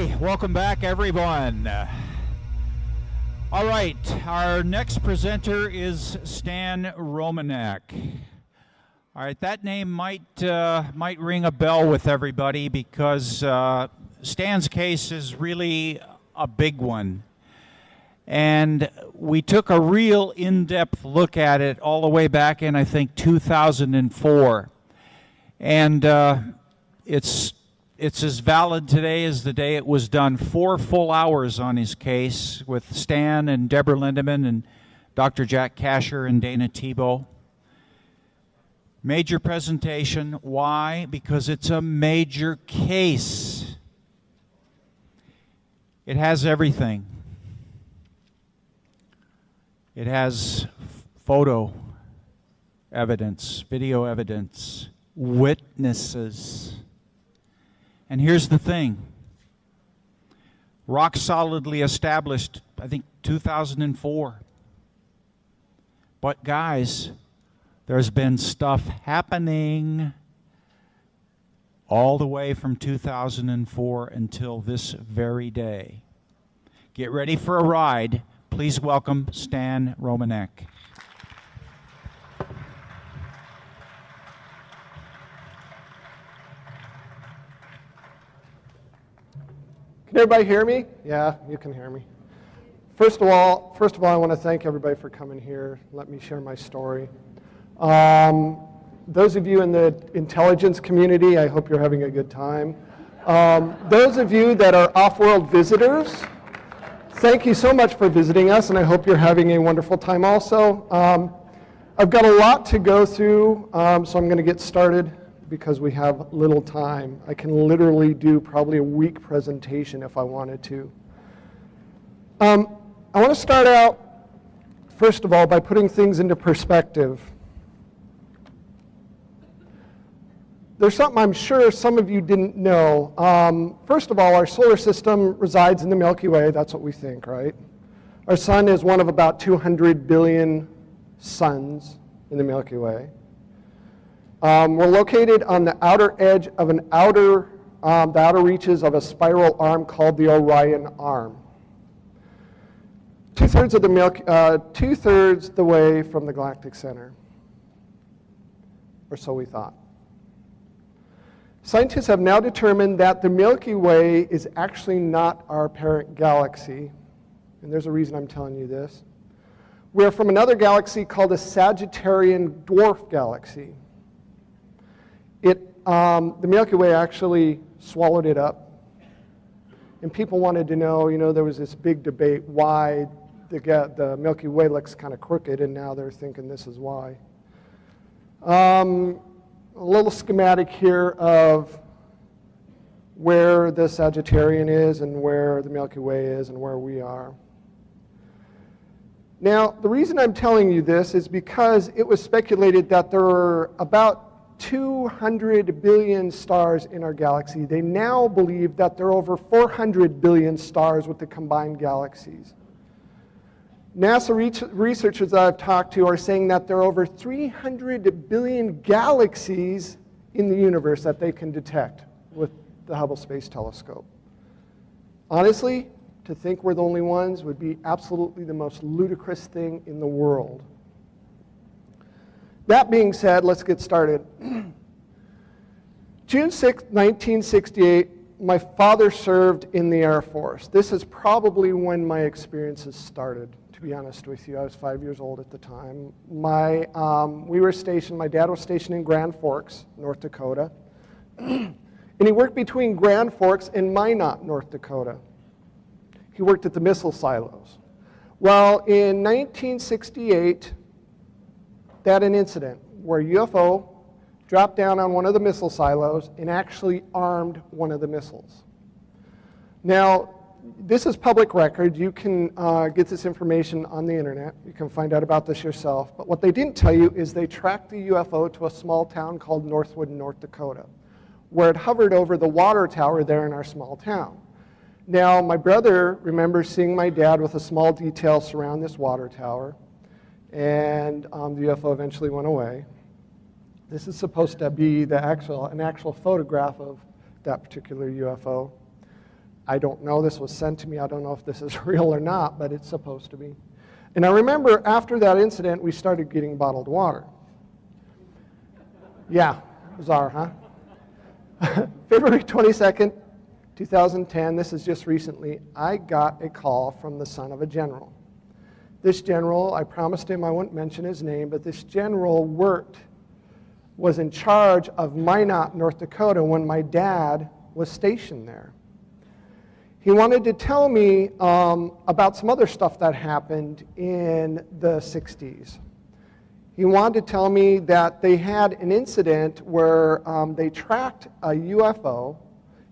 Okay, welcome back everyone. All right, our next presenter is Stan Romanek. All right, that name might ring a bell with everybody because Stan's case is really a big one. And we took a real in-depth look at it all the way back in, I think, 2004. And it's as valid today as the day it was done. 4 full hours on his case with Stan and Deborah Lindemann and Dr. Jack Kasher and Dana Tebow. Major presentation. Why? Because it's a major case. It has everything. It has photo evidence, video evidence, witnesses. And here's the thing. Rock solidly established, I think, 2004. But guys, there's been stuff happening all the way from 2004 until this very day. Get ready for a ride. Please welcome Stan Romanek. Can everybody hear me? Yeah, you can hear me. First of all, I want to thank everybody for coming here. Let me share my story. Those of you in the intelligence community, I hope you're having a good time. Those of you that are off-world visitors, thank you so much for visiting us, and I hope you're having a wonderful time also. I've got a lot to go through, so I'm going to get started because we have little time. I can literally do probably a week presentation if I wanted to. I want to start out, first of all, by putting things into perspective. There's something I'm sure some of you didn't know. First of all, our solar system resides in the Milky Way. That's what we think, right? Our sun is one of about 200 billion suns in the Milky Way. We're located on the outer edge of the outer reaches of a spiral arm called the Orion Arm. Two-thirds the way from the galactic center, or so we thought. Scientists have now determined that the Milky Way is actually not our parent galaxy, and there's a reason I'm telling you this. We're from another galaxy called a Sagittarian dwarf galaxy. The Milky Way actually swallowed it up, and people wanted to know, there was this big debate why the Milky Way looks kind of crooked, and now they're thinking this is why. A little schematic here of where the Sagittarian is and where the Milky Way is and where we are. Now, the reason I'm telling you this is because it was speculated that there are about 200 billion stars in our galaxy. They now believe that there are over 400 billion stars with the combined galaxies. NASA researchers that I've talked to are saying that there are over 300 billion galaxies in the universe that they can detect with the Hubble Space Telescope. Honestly, to think we're the only ones would be absolutely the most ludicrous thing in the world. That being said, let's get started. June 6, 1968, my father served in the Air Force. This is probably when my experiences started, to be honest with you. I was 5 years old at the time. My dad was stationed in Grand Forks, North Dakota. And he worked between Grand Forks and Minot, North Dakota. He worked at the missile silos. Well, in 1968, they had an incident where a UFO dropped down on one of the missile silos and actually armed one of the missiles. Now, this is public record. You can get this information on the internet. You can find out about this yourself. But what they didn't tell you is they tracked the UFO to a small town called Northwood, North Dakota, where it hovered over the water tower there in our small town. Now, my brother remembers seeing my dad with a small detail surround this water tower, and the UFO eventually went away. This is supposed to be an actual photograph of that particular UFO. I don't know. This was sent to me. I don't know if this is real or not, but it's supposed to be. And I remember after that incident, we started getting bottled water. Yeah, bizarre, huh? February 22nd, 2010, this is just recently, I got a call from the son of a general. This general, I promised him I wouldn't mention his name, but this general was in charge of Minot, North Dakota when my dad was stationed there. He wanted to tell me about some other stuff that happened in the 60s. He wanted to tell me that they had an incident where they tracked a UFO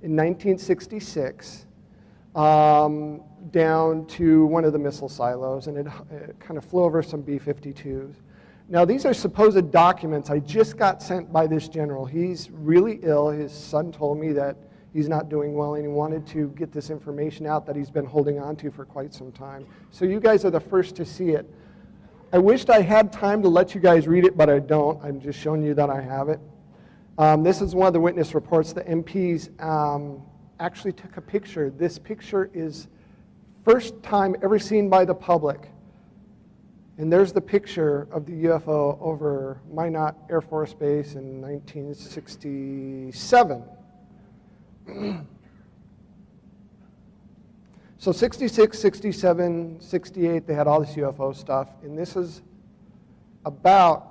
in 1966 down to one of the missile silos, and it kind of flew over some B-52s. Now, these are supposed documents I just got sent by this general. He's really ill. His son told me that he's not doing well, and he wanted to get this information out that he's been holding on to for quite some time. So you guys are the first to see it. I wished I had time to let you guys read it, but I don't. I'm just showing you that I have it. This is one of the witness reports. The MPs actually took a picture. This picture is first time ever seen by the public. And there's the picture of the UFO over Minot Air Force Base in 1967. So 66, 67, 68, they had all this UFO stuff. And this is about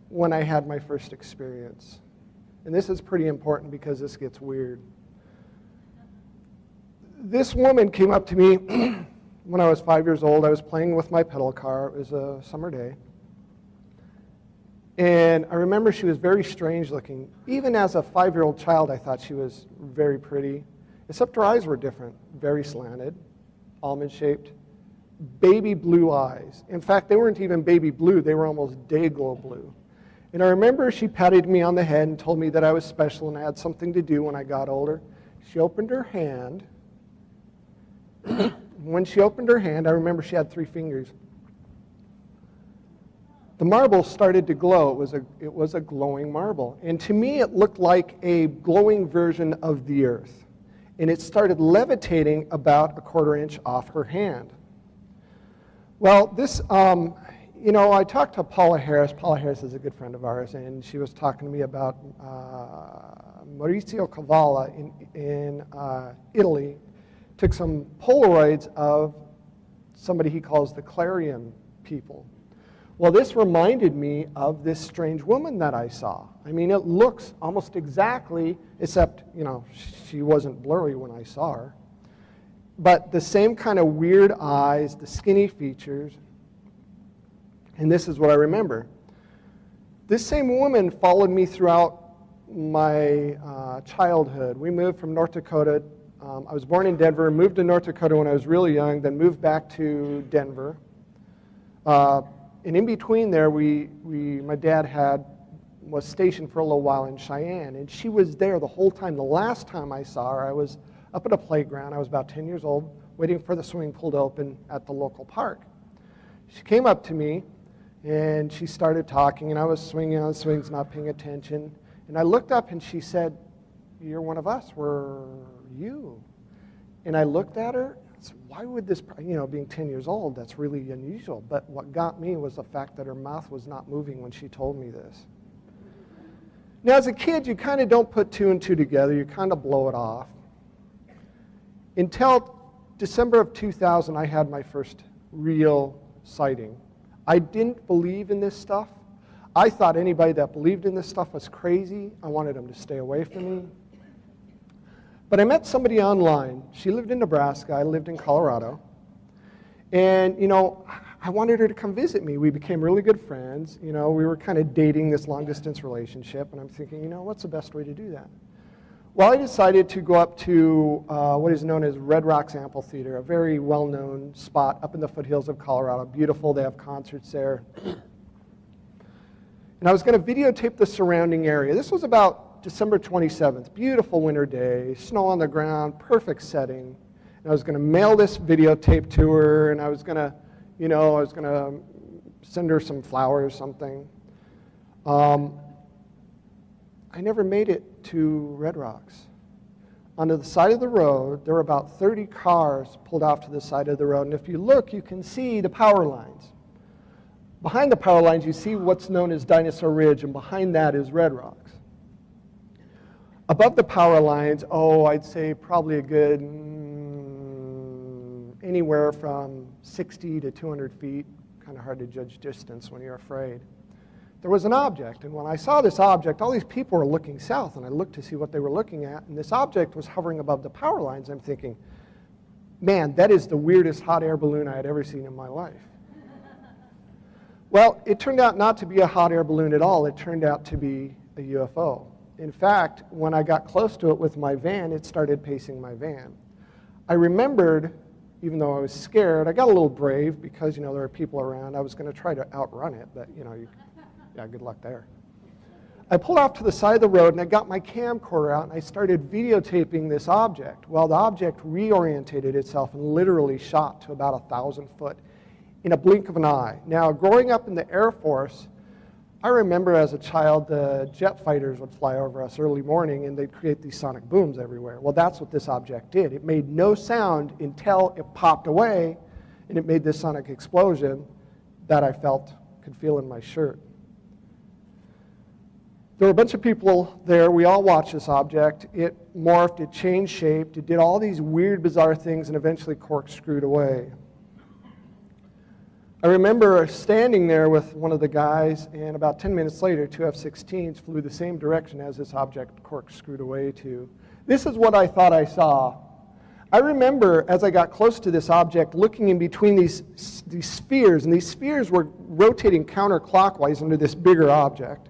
when I had my first experience. And this is pretty important because this gets weird. This woman came up to me when I was 5 years old. I was playing with my pedal car. It was a summer day. And I remember she was very strange looking. Even as a 5-year-old child, I thought she was very pretty, except her eyes were different, very slanted, almond-shaped, baby blue eyes. In fact, they weren't even baby blue. They were almost day-glow blue. And I remember she patted me on the head and told me that I was special and I had something to do when I got older. She opened her hand. When she opened her hand, I remember she had 3 fingers. The marble started to glow. It was a glowing marble. And to me, it looked like a glowing version of the Earth. And it started levitating about a 1/4 inch off her hand. Well, this, I talked to Paula Harris. Paula Harris is a good friend of ours, and she was talking to me about Maurizio Cavallo in Italy. Took some Polaroids of somebody he calls the Clarion people. Well, this reminded me of this strange woman that I saw. I mean, it looks almost exactly, except, she wasn't blurry when I saw her. But the same kind of weird eyes, the skinny features. And this is what I remember. This same woman followed me throughout my childhood. We moved from North Dakota. I was born in Denver, moved to North Dakota when I was really young, then moved back to Denver. And in between there, my dad was stationed for a little while in Cheyenne, and she was there the whole time. The last time I saw her, I was up at a playground. I was about 10 years old, waiting for the swimming pool to open at the local park. She came up to me, and she started talking, and I was swinging on swings, not paying attention. And I looked up, and she said, "You're one of us. We're you." And I looked at her. Why would this, being 10 years old, that's really unusual. But what got me was the fact that her mouth was not moving when she told me this. Now, as a kid, you kind of don't put 2 and 2 together. You kind of blow it off. Until December of 2000, I had my first real sighting. I didn't believe in this stuff. I thought anybody that believed in this stuff was crazy. I wanted them to stay away from me. But I met somebody online. She lived in Nebraska. I lived in Colorado. And, I wanted her to come visit me. We became really good friends. We were kind of dating this long-distance relationship. And I'm thinking, what's the best way to do that? Well, I decided to go up to what is known as Red Rocks Amphitheater, a very well-known spot up in the foothills of Colorado. Beautiful. They have concerts there. And I was going to videotape the surrounding area. This was about December 27th, beautiful winter day, snow on the ground, perfect setting. And I was going to mail this videotape to her, and I was going to, send her some flowers, something. I never made it to Red Rocks. onto the side of the road. There were about 30 cars pulled off to the side of the road. And if you look, you can see the power lines. Behind the power lines, you see what's known as Dinosaur Ridge, and behind that is Red Rocks. Above the power lines, I'd say probably a good anywhere from 60 to 200 feet. Kind of hard to judge distance when you're afraid. There was an object, and when I saw this object, all these people were looking south, and I looked to see what they were looking at, and this object was hovering above the power lines. I'm thinking, man, that is the weirdest hot air balloon I had ever seen in my life. Well, it turned out not to be a hot air balloon at all. It turned out to be a UFO. In fact, when I got close to it with my van, it started pacing my van. I remembered, even though I was scared, I got a little brave because, there were people around. I was going to try to outrun it, but, yeah, good luck there. I pulled off to the side of the road, and I got my camcorder out, and I started videotaping this object. Well, the object reorientated itself and literally shot to about 1,000 foot in a blink of an eye. Now, growing up in the Air Force, I remember as a child the jet fighters would fly over us early morning, and they'd create these sonic booms everywhere. Well, that's what this object did. It made no sound until it popped away, and it made this sonic explosion that I could feel in my shirt. There were a bunch of people there. We all watched this object. It morphed, it changed shape, it did all these weird, bizarre things, and eventually corkscrewed away. I remember standing there with one of the guys, and about 10 minutes later, two F-16s flew the same direction as this object corkscrewed away to. This is what I thought I saw. I remember, as I got close to this object, looking in between these spheres, and these spheres were rotating counterclockwise under this bigger object.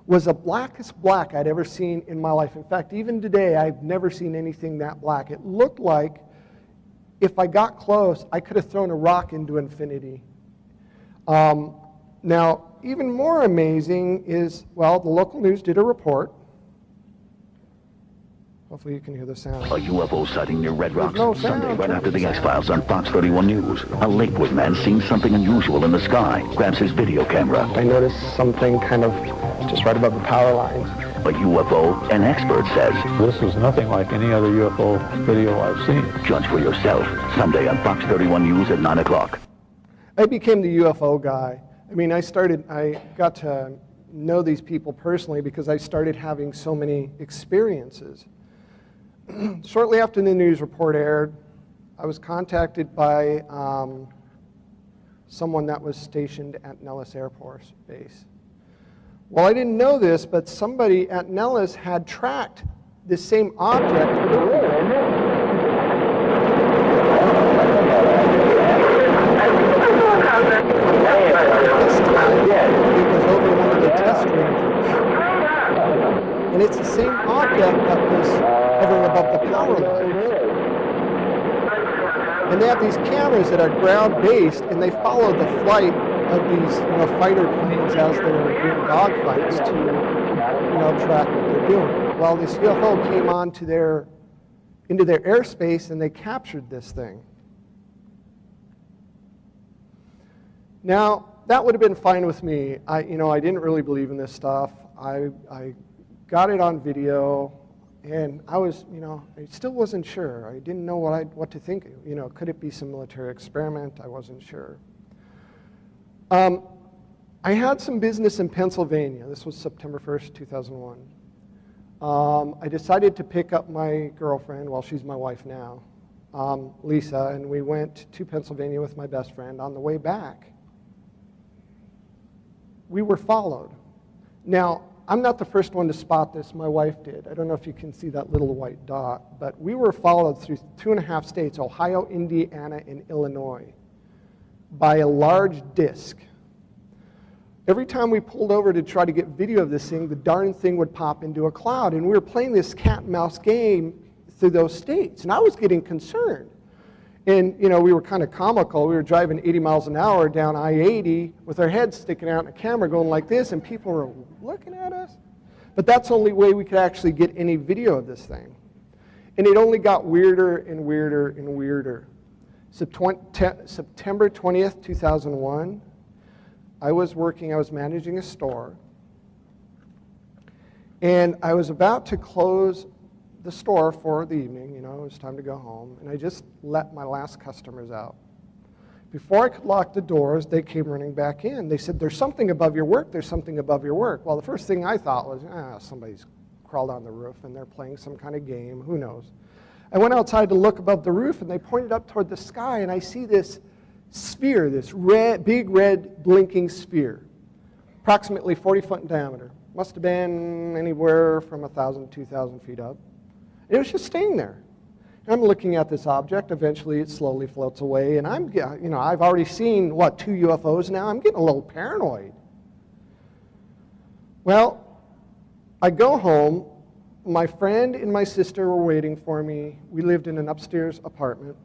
Was the blackest black I'd ever seen in my life. In fact, even today, I've never seen anything that black. It looked like if I got close, I could have thrown a rock into infinity. Now, even more amazing is, the local news did a report. Hopefully you can hear the sound. A UFO sighting near Red Rocks no sound. Sunday right after the X-Files on Fox 31 News. A Lakewood man seeing something unusual in the sky, grabs his video camera. I noticed something kind of just right above the power lines. A UFO, an expert says. This is nothing like any other UFO video I've seen. Judge for yourself. Sunday on Fox 31 News at 9 o'clock. I became the UFO guy. I got to know these people personally because I started having so many experiences. Shortly after the news report aired, I was contacted by someone that was stationed at Nellis Air Force Base. Well, I didn't know this, but somebody at Nellis had tracked this same object. This time, it was over one of the test ranges. And it's the same object that was hovering above the power lines. And they have these cameras that are ground-based, and they follow the flight of these fighter planes as they're doing dogfights to track what they're doing. Well, this UFO came into their airspace, and they captured this thing. Now, that would have been fine with me. I didn't really believe in this stuff. I got it on video, and I was, I still wasn't sure. I didn't know what to think. Could it be some military experiment? I wasn't sure. I had some business in Pennsylvania. This was September 1st, 2001. I decided to pick up my girlfriend, she's my wife now, Lisa, and we went to Pennsylvania with my best friend. On the way back, we were followed. Now, I'm not the first one to spot this. My wife did. I don't know if you can see that little white dot, but we were followed through 2.5 states, Ohio, Indiana, and Illinois, by a large disc. Every time we pulled over to try to get video of this thing, the darn thing would pop into a cloud, and we were playing this cat and mouse game through those states, and I was getting concerned. And, we were kind of comical. We were driving 80 miles an hour down I-80 with our heads sticking out in a camera going like this, and people were looking at us. But that's the only way we could actually get any video of this thing. And it only got weirder and weirder and weirder. September 20th, 2001, I was managing a store, and I was about to close the store for the evening. It was time to go home, and I just let my last customers out. Before I could lock the doors, they came running back in. They said, "There's something above your work, there's something above your work." Well, the first thing I thought was, somebody's crawled on the roof and they're playing some kind of game, who knows. I went outside to look above the roof, and they pointed up toward the sky, and I see this sphere, this big red blinking sphere, approximately 40 foot in diameter. Must have been anywhere from 1,000 to 2,000 feet up. And it was just staying there. And I'm looking at this object. Eventually, it slowly floats away, and I've already seen, 2 UFOs now? I'm getting a little paranoid. Well, I go home. My friend and my sister were waiting for me. We lived in an upstairs apartment.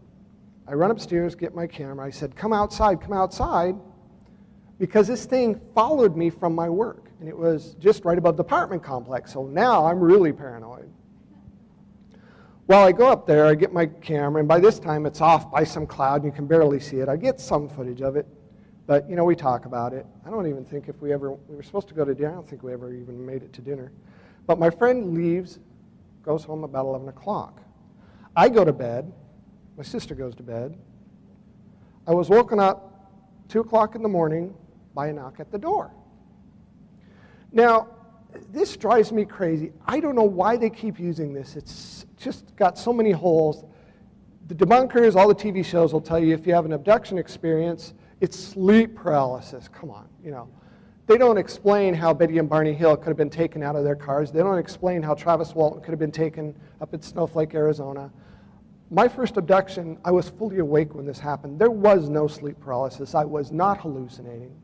I run upstairs, get my camera. I said, come outside, because this thing followed me from my work, and it was just right above the apartment complex, so now I'm really paranoid. Well, I go up there, I get my camera, and by this time it's off by some cloud, and you can barely see it. I get some footage of it, but we talk about it. I don't even think we were supposed to go to dinner. I don't think we ever even made it to dinner. But my friend leaves, goes home about 11 o'clock. I go to bed. My sister goes to bed. I was woken up 2 o'clock in the morning by a knock at the door. Now, this drives me crazy. I don't know why they keep using this. It's just got so many holes. The debunkers, all the TV shows will tell you if you have an abduction experience, it's sleep paralysis. Come on, They don't explain how Betty and Barney Hill could have been taken out of their cars. They don't explain how Travis Walton could have been taken up in Snowflake, Arizona. My first abduction, I was fully awake when this happened. There was no sleep paralysis. I was not hallucinating.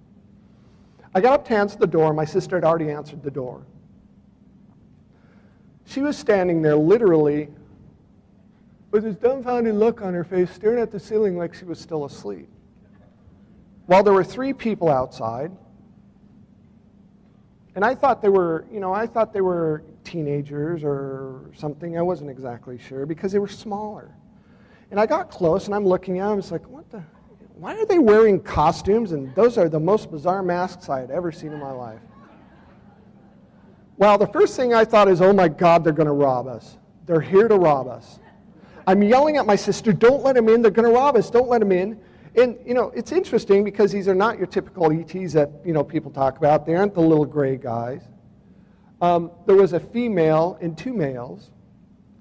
I got up to answer the door. My sister had already answered the door. She was standing there literally with this dumbfounded look on her face, staring at the ceiling like she was still asleep. While there were 3 people outside, and I thought they were teenagers or something. I wasn't exactly sure because they were smaller. And I got close, and I'm looking at them. It's like, why are they wearing costumes? And those are the most bizarre masks I had ever seen in my life. Well, the first thing I thought is, oh my God, they're going to rob us. They're here to rob us. I'm yelling at my sister, don't let them in. They're going to rob us. Don't let them in. And, it's interesting because these are not your typical ETs that, people talk about. They aren't the little gray guys. There was a female and 2 males,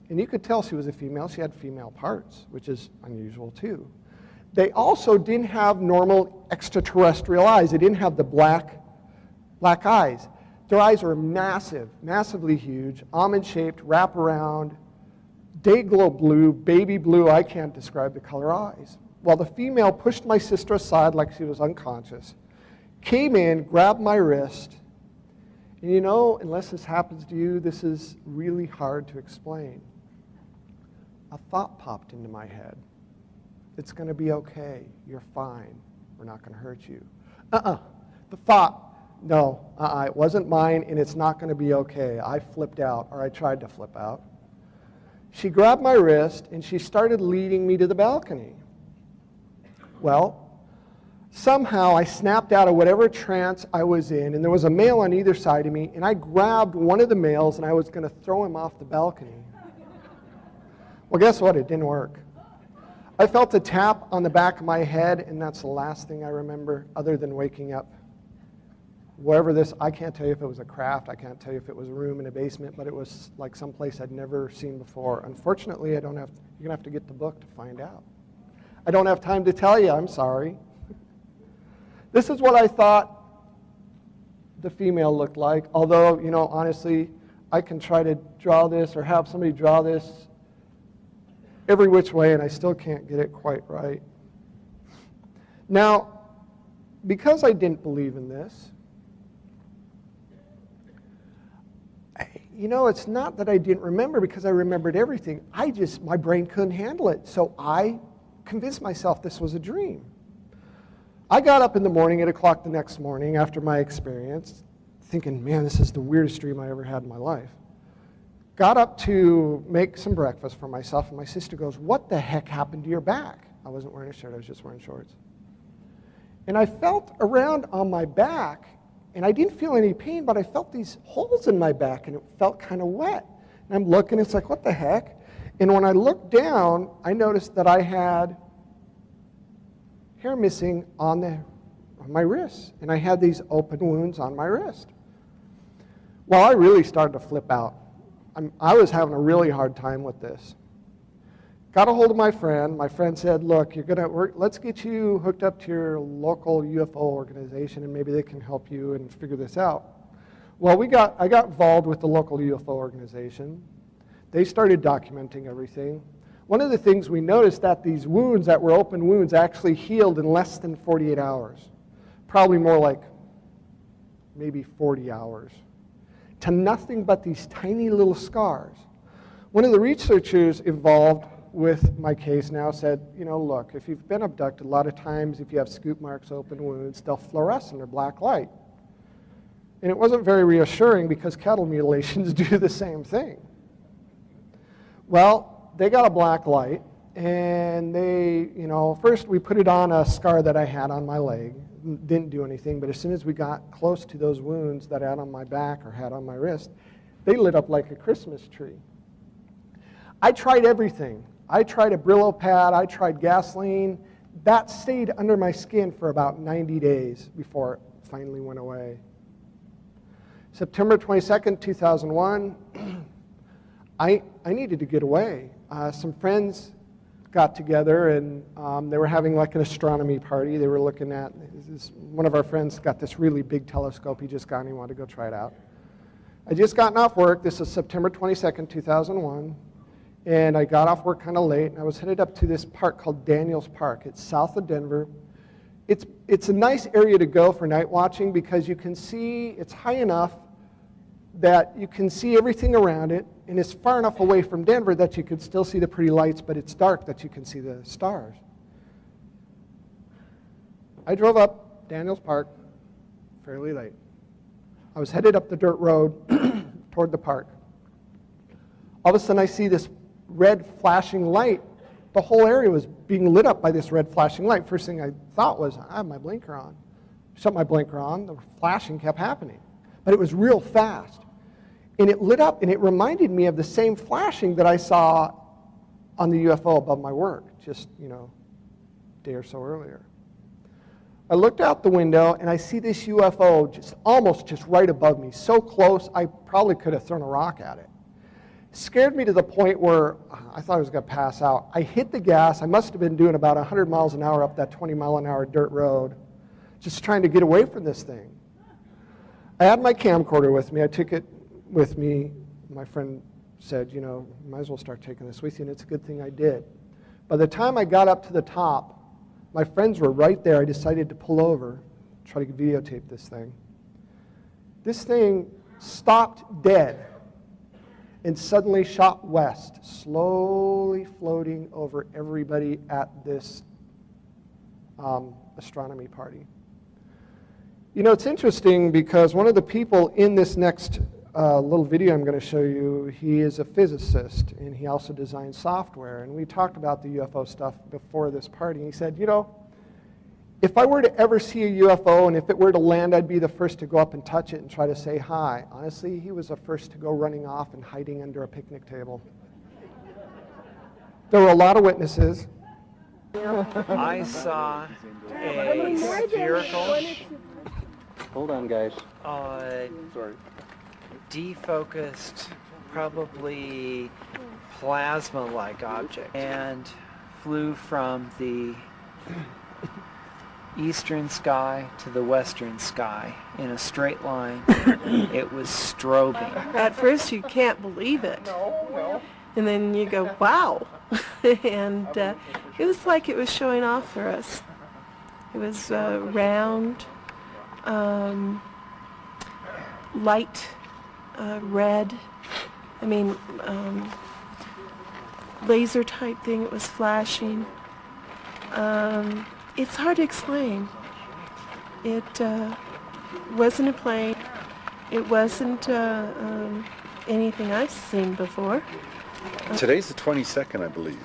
and you could tell she was a female. She had female parts, which is unusual too. They also didn't have normal extraterrestrial eyes. They didn't have the black eyes. Their eyes were massive, massively huge, almond-shaped, wrap-around, day-glow blue, baby blue. I can't describe the color eyes. Well, the female pushed my sister aside like she was unconscious, came in, grabbed my wrist, and unless this happens to you, this is really hard to explain. A thought popped into my head. It's going to be okay. You're fine. We're not going to hurt you. The thought, no, it wasn't mine, and it's not going to be okay. I flipped out, or I tried to flip out. She grabbed my wrist, and she started leading me to the balcony. Well, somehow I snapped out of whatever trance I was in, and there was a male on either side of me, and I grabbed one of the males, and I was going to throw him off the balcony. Well, guess what? It didn't work. I felt a tap on the back of my head, and that's the last thing I remember other than waking up. I can't tell you if it was a craft, I can't tell you if it was a room in a basement, but it was like someplace I'd never seen before. Unfortunately, you're going to have to get the book to find out. I don't have time to tell you, I'm sorry. This is what I thought the female looked like, although, honestly, I can try to draw this or have somebody draw this every which way, and I still can't get it quite right. Now, because I didn't believe in this, it's not that I didn't remember, because I remembered everything. My brain couldn't handle it, so I convinced myself this was a dream. I got up in the morning, 8 o'clock the next morning after my experience, thinking, man, this is the weirdest dream I ever had in my life. Got up to make some breakfast for myself, and my sister goes, what the heck happened to your back? I wasn't wearing a shirt, I was just wearing shorts. And I felt around on my back, and I didn't feel any pain, but I felt these holes in my back, and it felt kind of wet. And I'm looking, it's like, what the heck? And when I looked down, I noticed that I had hair missing on my wrist. And I had these open wounds on my wrist. Well, I really started to flip out. I was having a really hard time with this. Got a hold of my friend. My friend said, look, let's get you hooked up to your local UFO organization and maybe they can help you and figure this out. Well, I got involved with the local UFO organization. They started documenting everything. One of the things we noticed that these wounds that were open wounds actually healed in less than 48 hours. Probably more like maybe 40 hours. To nothing but these tiny little scars. One of the researchers involved with my case now said, look, if you've been abducted, a lot of times if you have scoop marks, open wounds, they'll fluoresce under black light. And it wasn't very reassuring because cattle mutilations do the same thing. Well, they got a black light, and they, first we put it on a scar that I had on my leg. Didn't do anything, but as soon as we got close to those wounds that I had on my back or had on my wrist, they lit up like a Christmas tree. I tried everything. I tried a Brillo pad, I tried gasoline. That stayed under my skin for about 90 days before it finally went away. September 22nd, 2001, I needed to get away. Some friends got together and they were having like an astronomy party. They were looking at, one of our friends got this really big telescope he just got and he wanted to go try it out. I just gotten off work. This is September 22nd, 2001. And I got off work kind of late and I was headed up to this park called Daniels Park. It's south of Denver. It's a nice area to go for night watching because you can see, it's high enough that you can see everything around it, and it's far enough away from Denver that you can still see the pretty lights, but it's dark that you can see the stars. I drove up Daniels Park fairly late. I was headed up the dirt road toward the park. All of a sudden I see this red flashing light. The whole area was being lit up by this red flashing light. First thing I thought was, I have my blinker on. Shut my blinker on, the flashing kept happening. But it was real fast. And it lit up, and it reminded me of the same flashing that I saw on the UFO above my work, just, a day or so earlier. I looked out the window, and I see this UFO almost right above me, so close I probably could have thrown a rock at it. Scared me to the point where I thought I was going to pass out. I hit the gas. I must have been doing about 100 miles an hour up that 20-mile-an-hour dirt road, just trying to get away from this thing. I had my camcorder with me. I took it with me. My friend said, you might as well start taking this with you, and it's a good thing I did. By the time I got up to the top, my friends were right there. I decided to pull over, try to videotape this thing. This thing stopped dead and suddenly shot west, slowly floating over everybody at this astronomy party. It's interesting because one of the people in this next little video I'm going to show you, he is a physicist and he also designs software. And we talked about the UFO stuff before this party. He said, if I were to ever see a UFO and if it were to land, I'd be the first to go up and touch it and try to say hi. Honestly, he was the first to go running off and hiding under a picnic table. There were a lot of witnesses. I saw a spherical, Hold on, guys. Sorry. Defocused, probably plasma-like object, and flew from the eastern sky to the western sky in a straight line. It was strobing. At first you can't believe it. And then you go, wow. And it was like it was showing off for us. It was round, light red, laser type thing. It was flashing. It's hard to explain. It wasn't a plane. It wasn't anything I've seen before. Today's the 22nd, I believe.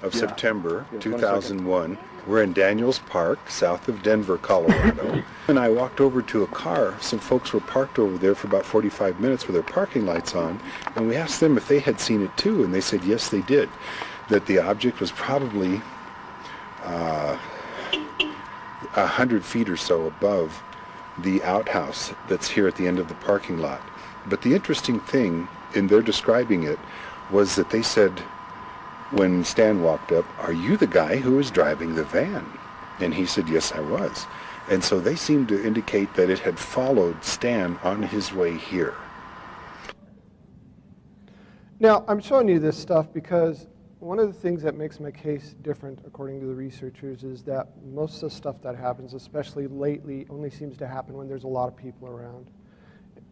of September 2001. We're in Daniels Park, south of Denver, Colorado. And I walked over to a car. Some folks were parked over there for about 45 minutes with their parking lights on. And we asked them if they had seen it too. And they said, yes, they did. That the object was probably 100 feet or so above the outhouse that's here at the end of the parking lot. But the interesting thing in their describing it was that they said, when Stan walked up, "Are you the guy who was driving the van?" And he said, "Yes, I was." And so they seemed to indicate that it had followed Stan on his way here. Now, I'm showing you this stuff because one of the things that makes my case different, according to the researchers, is that most of the stuff that happens, especially lately, only seems to happen when there's a lot of people around.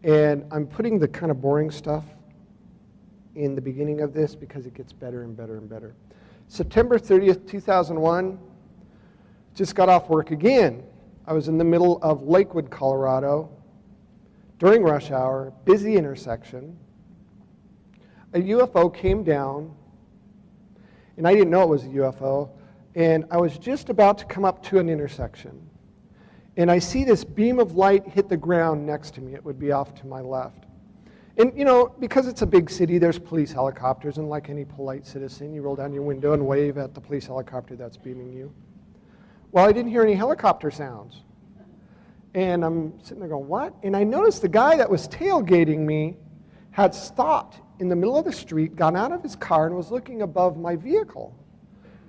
And I'm putting the kind of boring stuff in the beginning of this because it gets better and better and better. September 30th, 2001, just got off work again. I was in the middle of Lakewood, Colorado, during rush hour, busy intersection. A UFO came down, and I didn't know it was a UFO, and I was just about to come up to an intersection. And I see this beam of light hit the ground next to me. It would be off to my left. And, you know, because it's a big city, there's police helicopters, and like any polite citizen, you roll down your window and wave at the police helicopter that's beaming you. Well, I didn't hear any helicopter sounds. And I'm sitting there going, what? And I noticed the guy that was tailgating me had stopped in the middle of the street, got out of his car, and was looking above my vehicle.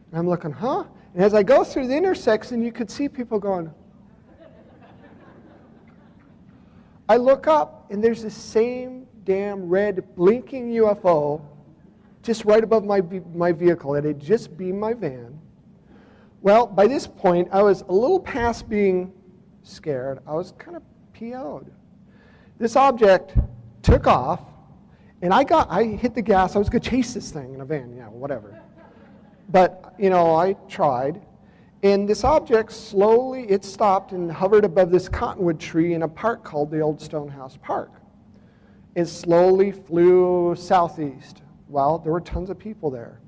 And I'm looking, huh? And as I go through the intersection, you could see people going. I look up, and there's the same damn red blinking UFO just right above my vehicle. It had just beamed my van. Well, by this point, I was a little past being scared. I was kind of PO'd. This object took off, and I hit the gas. I was going to chase this thing in a van, yeah, whatever. But, you know, I tried. And this object slowly, it stopped and hovered above this cottonwood tree in a park called the Old Stonehouse Park. It slowly flew southeast. Well, there were tons of people there.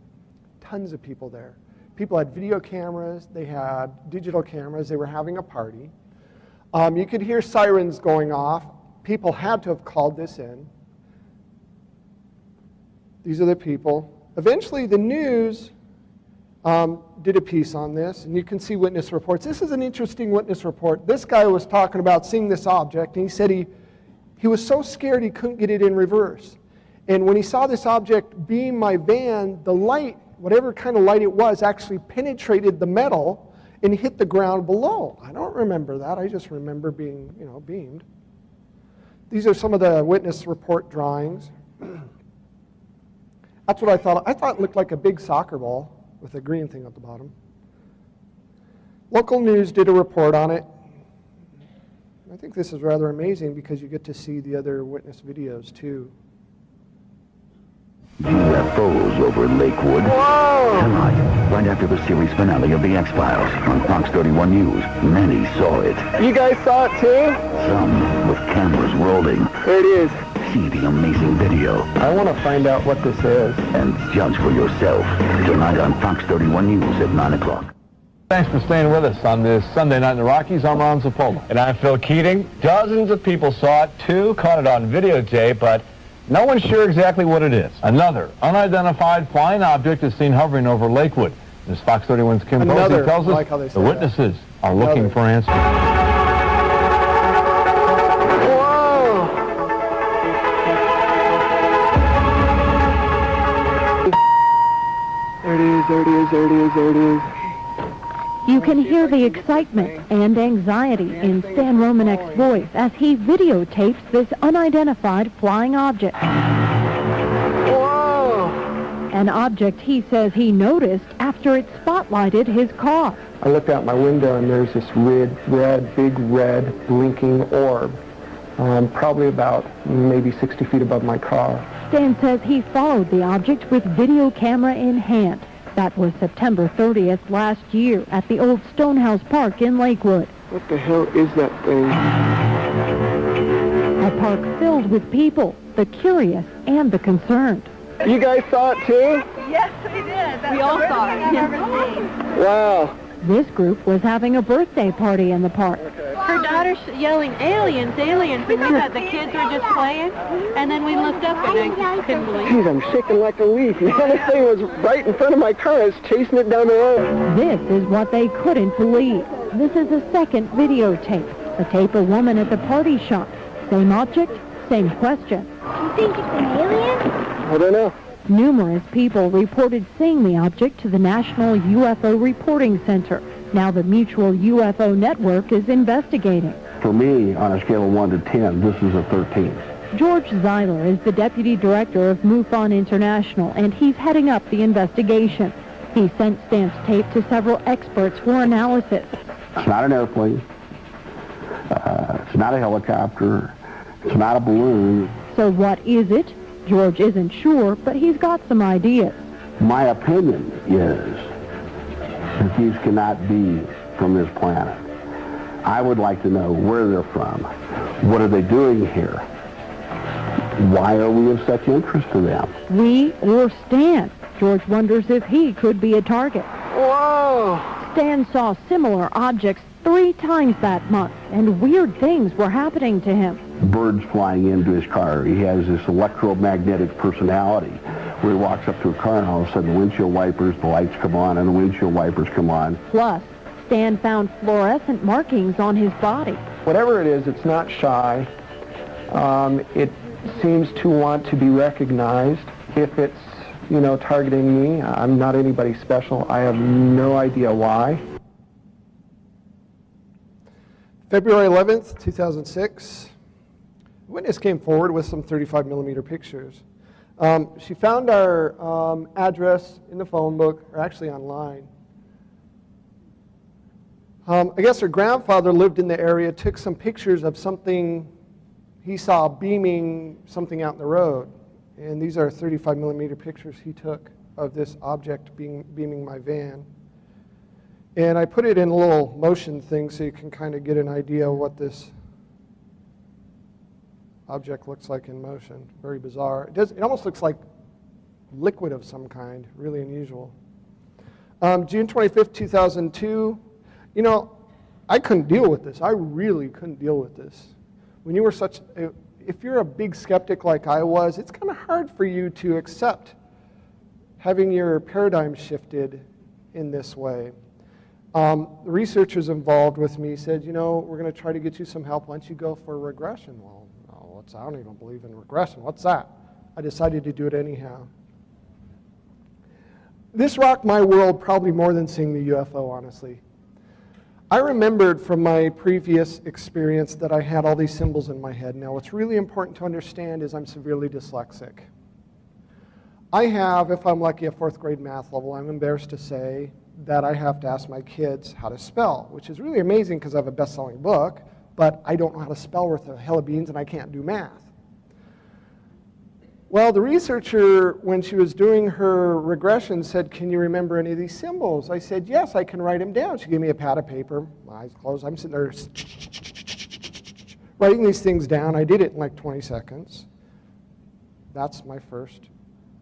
Tons of people there. People had video cameras. They had digital cameras. They were having a party. You could hear sirens going off. People had to have called this in. These are the people. Eventually, the news did a piece on this, and you can see witness reports. This is an interesting witness report. This guy was talking about seeing this object, and he said he was so scared he couldn't get it in reverse. And when he saw this object beam my van, the light, whatever kind of light it was, actually penetrated the metal and hit the ground below. I don't remember that. I just remember being, you know, beamed. These are some of the witness report drawings. That's what I thought. I thought it looked like a big soccer ball with a green thing at the bottom. Local news did a report on it. I think this is rather amazing because you get to see the other witness videos too. UFOs over Lakewood. Whoa! Tonight, right after the series finale of The X-Files on Fox 31 News, many saw it. You guys saw it too? Some with cameras rolling. There it is. See the amazing video I want to find out what this is. and judge for yourself. Tonight on Fox 31 News at 9 o'clock. Thanks for staying with us on this Sunday night in the Rockies. I'm Ron Zapola. And I'm Phil Keating. Dozens of people saw it, too, caught it on videotape, but no one's sure exactly what it is. Another unidentified flying object is seen hovering over Lakewood. As Fox 31's Kim Posey tells us, like how they say the witnesses are looking for answers. Whoa! There it is, there it is, there it is, there it is. You can hear the excitement and anxiety in Stan Romanek's voice as he videotapes this unidentified flying object. Whoa! An object he says he noticed after it spotlighted his car. I looked out my window and there's this big red blinking orb, probably about maybe 60 feet above my car. Stan says he followed the object with video camera in hand. That was September 30th last year at the Old Stonehouse Park in Lakewood. What the hell is that thing? A park filled with people, the curious and the concerned. You guys saw it too? Yes, we did. We all saw it. Wow. This group was having a birthday party in the park. Her daughter's yelling, aliens, aliens, and we thought the kids were just playing, and then we looked up and I couldn't believe it. Geez, I'm shaking like a leaf. Man, this thing was right in front of my car. I was chasing it down the road. This is what they couldn't believe. This is a second videotape. A tape a woman at the party shot. Same object, same question. You think it's an alien? I don't know. Numerous people reported seeing the object to the National UFO Reporting Center. Now the Mutual UFO Network is investigating. For me, on a scale of 1 to 10, this is a 13. George Zeiler is the deputy director of MUFON International, and he's heading up the investigation. He sent Stan's tape to several experts for analysis. It's not an airplane. It's not a helicopter. It's not a balloon. So what is it? George isn't sure, but he's got some ideas. My opinion is that these cannot be from this planet. I would like to know where they're from. What are they doing here? Why are we of such interest to them? We or Stan? George wonders if he could be a target. Whoa! Stan saw similar objects 3 times that month, and weird things were happening to him. Birds flying into his car. He has this electromagnetic personality where he walks up to a car and all of a sudden the windshield wipers, the lights come on, and the windshield wipers come on. Plus, Stan found fluorescent markings on his body. Whatever it is, it's not shy. It seems to want to be recognized. If it's, targeting me, I'm not anybody special. I have no idea why. February 11th, 2006, a witness came forward with some 35 millimeter pictures. She found our address in the phone book, or actually online. I guess her grandfather lived in the area, took some pictures of something he saw beaming something out in the road. And these are 35 millimeter pictures he took of this object beaming my van. And I put it in a little motion thing so you can kind of get an idea of what this object looks like in motion. Very bizarre. It almost looks like liquid of some kind, really unusual. June 25th, 2002, I couldn't deal with this. I really couldn't deal with this. When you were if you're a big skeptic like I was, it's kind of hard for you to accept having your paradigm shifted in this way. The researchers involved with me said, we're going to try to get you some help. Why don't you go for regression? Well, I don't even believe in regression. What's that? I decided to do it anyhow. This rocked my world probably more than seeing the UFO, honestly. I remembered from my previous experience that I had all these symbols in my head. Now, what's really important to understand is I'm severely dyslexic. I have, if I'm lucky, a 4th grade math level. I'm embarrassed to say that I have to ask my kids how to spell, which is really amazing because I have a best-selling book, but I don't know how to spell worth a hell of beans and I can't do math. Well, the researcher, when she was doing her regression, said, can you remember any of these symbols? I said, yes, I can write them down. She gave me a pad of paper, my eyes closed. I'm sitting there writing these things down. I did it in like 20 seconds. That's my first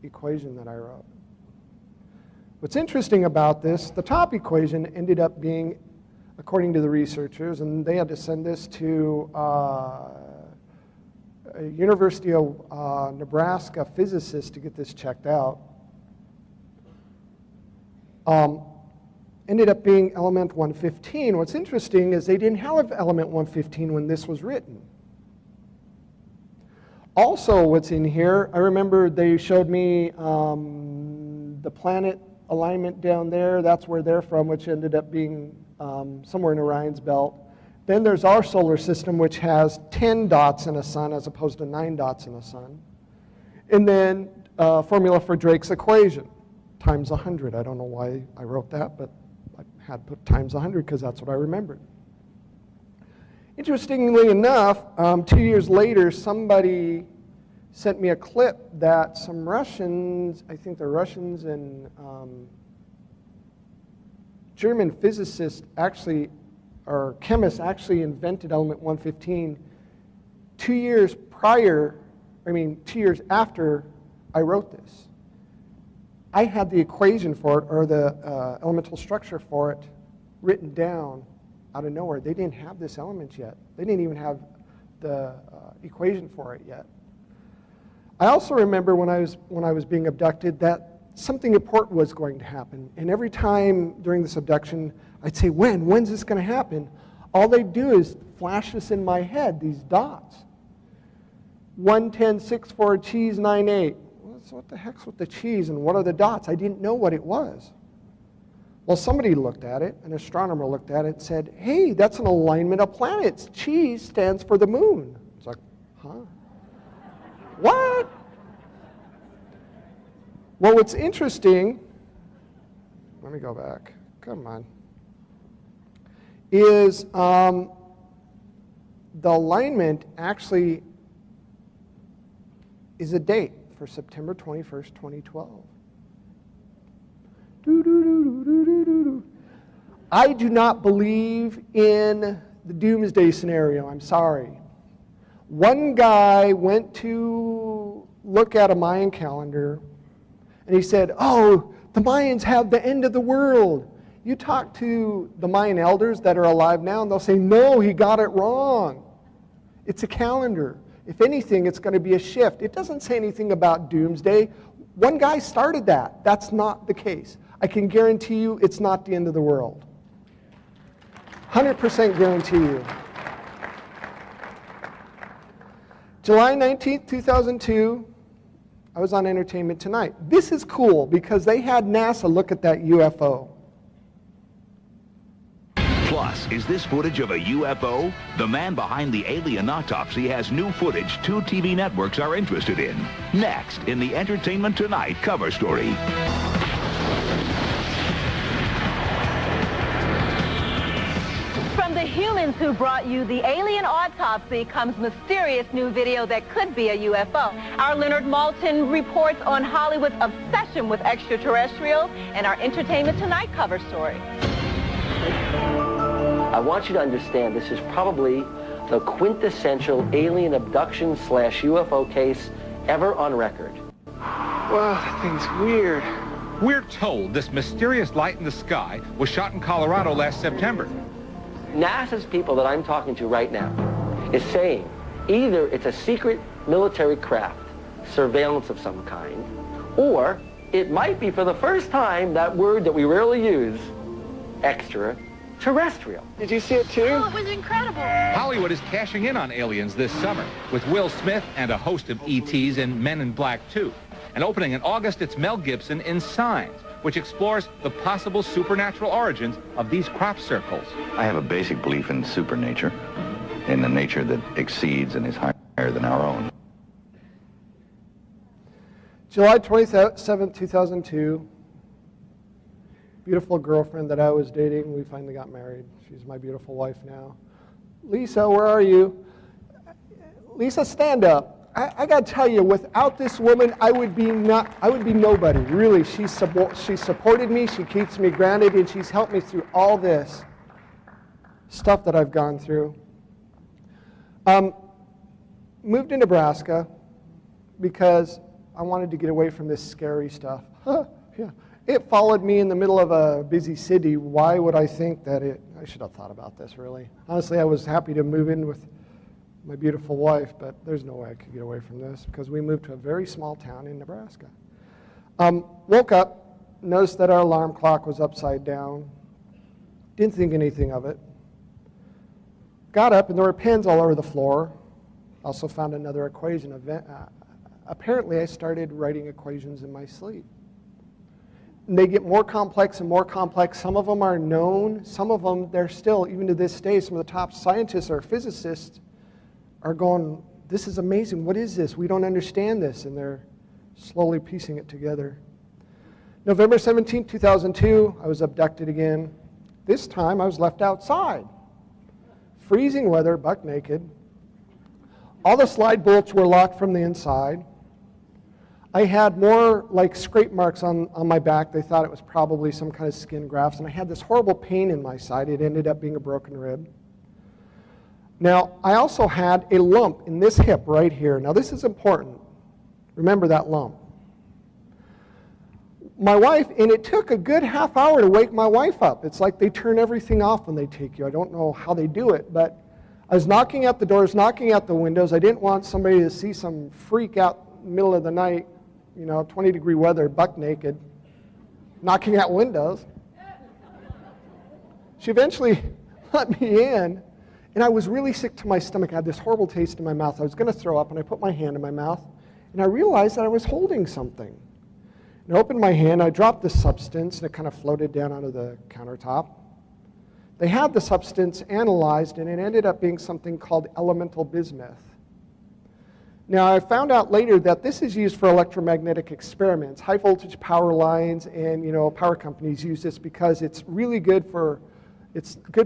equation that I wrote. What's interesting about this, the top equation ended up being, according to the researchers, and they had to send this to a University of Nebraska physicist to get this checked out, ended up being element 115. What's interesting is they didn't have element 115 when this was written. Also, what's in here, I remember they showed me the planet alignment down there. That's where they're from, which ended up being somewhere in Orion's belt. Then there's our solar system, which has 10 dots in a sun as opposed to 9 dots in a sun. And then formula for Drake's equation, times 100. I don't know why I wrote that, but I had put times 100 because that's what I remembered. Interestingly enough, 2 years later, somebody sent me a clip that some Russians, I think the Russians and German physicists actually, or chemists actually invented element 115 2 years after I wrote this. I had the equation for it, or the elemental structure for it, written down out of nowhere. They didn't have this element yet. They didn't even have the equation for it yet. I also remember when I was being abducted that something important was going to happen. And every time during this abduction, I'd say, when's this going to happen? All they'd do is flash this in my head, these dots. 1, 10, 6, 4, cheese, 9, 8. Well, so what the heck's with the cheese and what are the dots? I didn't know what it was. Well, somebody looked at it, an astronomer looked at it and said, hey, that's an alignment of planets. Cheese stands for the moon. It's like, huh? What? Well, what's interesting, let me go back, come on, is the alignment actually is a date for September 21st, 2012. I do not believe in the doomsday scenario, I'm sorry. One guy went to look at a Mayan calendar and he said, oh, the Mayans have the end of the world. You talk to the Mayan elders that are alive now and they'll say, no, he got it wrong. It's a calendar. If anything, it's going to be a shift. It doesn't say anything about doomsday. One guy started that. That's not the case. I can guarantee you it's not the end of the world. 100% guarantee you. July 19th, 2002, I was on Entertainment Tonight. This is cool because they had NASA look at that UFO. Plus, is this footage of a UFO? The man behind the alien autopsy has new footage 2 TV networks are interested in. Next, in the Entertainment Tonight cover story. From the humans who brought you the alien autopsy comes mysterious new video that could be a UFO. Our Leonard Maltin reports on Hollywood's obsession with extraterrestrials and our Entertainment Tonight cover story. I want you to understand this is probably the quintessential alien abduction / UFO case ever on record. Wow, that thing's weird. We're told this mysterious light in the sky was shot in Colorado last September. NASA's people that I'm talking to right now is saying either it's a secret military craft, surveillance of some kind, or it might be for the first time that word that we rarely use, extraterrestrial. Did you see it too? Oh, it was incredible. Hollywood is cashing in on aliens this summer with Will Smith and a host of ETs in Men in Black 2. And opening in August, it's Mel Gibson in Signs, which explores the possible supernatural origins of these crop circles. I have a basic belief in supernature, in the nature that exceeds and is higher than our own. July 27th, 2002. Beautiful girlfriend that I was dating, we finally got married. She's my beautiful wife now. Lisa, where are you? Lisa, stand up. I got to tell you, without this woman, I would be nobody. Really, she supported me, she keeps me grounded, and she's helped me through all this stuff that I've gone through. Moved to Nebraska because I wanted to get away from this scary stuff. Yeah. It followed me in the middle of a busy city. Why would I think that I should have thought about this, really. Honestly, I was happy to move in with my beautiful wife, but there's no way I could get away from this because we moved to a very small town in Nebraska. Woke up, noticed that our alarm clock was upside down. Didn't think anything of it. Got up and there were pens all over the floor. Also found another equation. Apparently I started writing equations in my sleep. And they get more complex and more complex. Some of them are known. Some of them, they're still, even to this day, some of the top scientists or physicists are going, this is amazing. What is this? We don't understand this. And they're slowly piecing it together. November 17, 2002, I was abducted again. This time I was left outside. Freezing weather, buck naked. All the slide bolts were locked from the inside. I had more like scrape marks on my back. They thought it was probably some kind of skin grafts. And I had this horrible pain in my side. It ended up being a broken rib. Now, I also had a lump in this hip right here. Now, this is important. Remember that lump. my wife, and it took a good half hour to wake my wife up. It's like they turn everything off when they take you. I don't know how they do it, but I was knocking at the doors, knocking at the windows. I didn't want somebody to see some freak out in the middle of the night, 20-degree weather, buck naked, knocking at windows. She eventually let me in, and I was really sick to my stomach. I had this horrible taste in my mouth. I was going to throw up, and I put my hand in my mouth, and I realized that I was holding something. And I opened my hand, I dropped the substance, and it kind of floated down onto the countertop. They had the substance analyzed, and it ended up being something called elemental bismuth. Now, I found out later that this is used for electromagnetic experiments. High voltage power lines and, power companies use this because it's really good for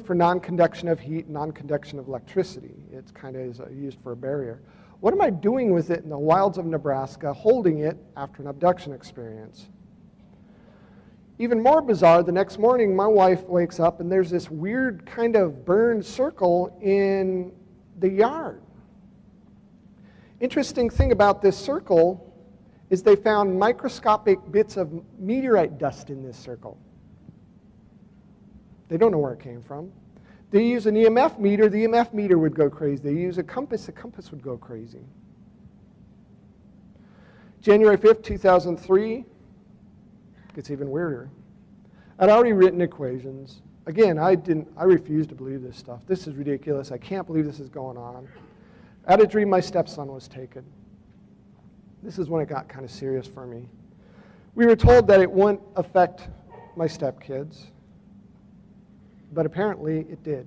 non-conduction of heat, non-conduction of electricity. It's kind of used for a barrier. What am I doing with it in the wilds of Nebraska, holding it after an abduction experience? Even more bizarre, the next morning my wife wakes up and there's this weird kind of burned circle in the yard. Interesting thing about this circle is they found microscopic bits of meteorite dust in this circle. They don't know where it came from. They use an EMF meter, the EMF meter would go crazy. They use a compass, the compass would go crazy. January 5th, 2003, gets even weirder. I'd already written equations. Again, I refused to believe this stuff. This is ridiculous. I can't believe this is going on. I had a dream my stepson was taken. This is when it got kind of serious for me. We were told that it wouldn't affect my stepkids, but apparently it did.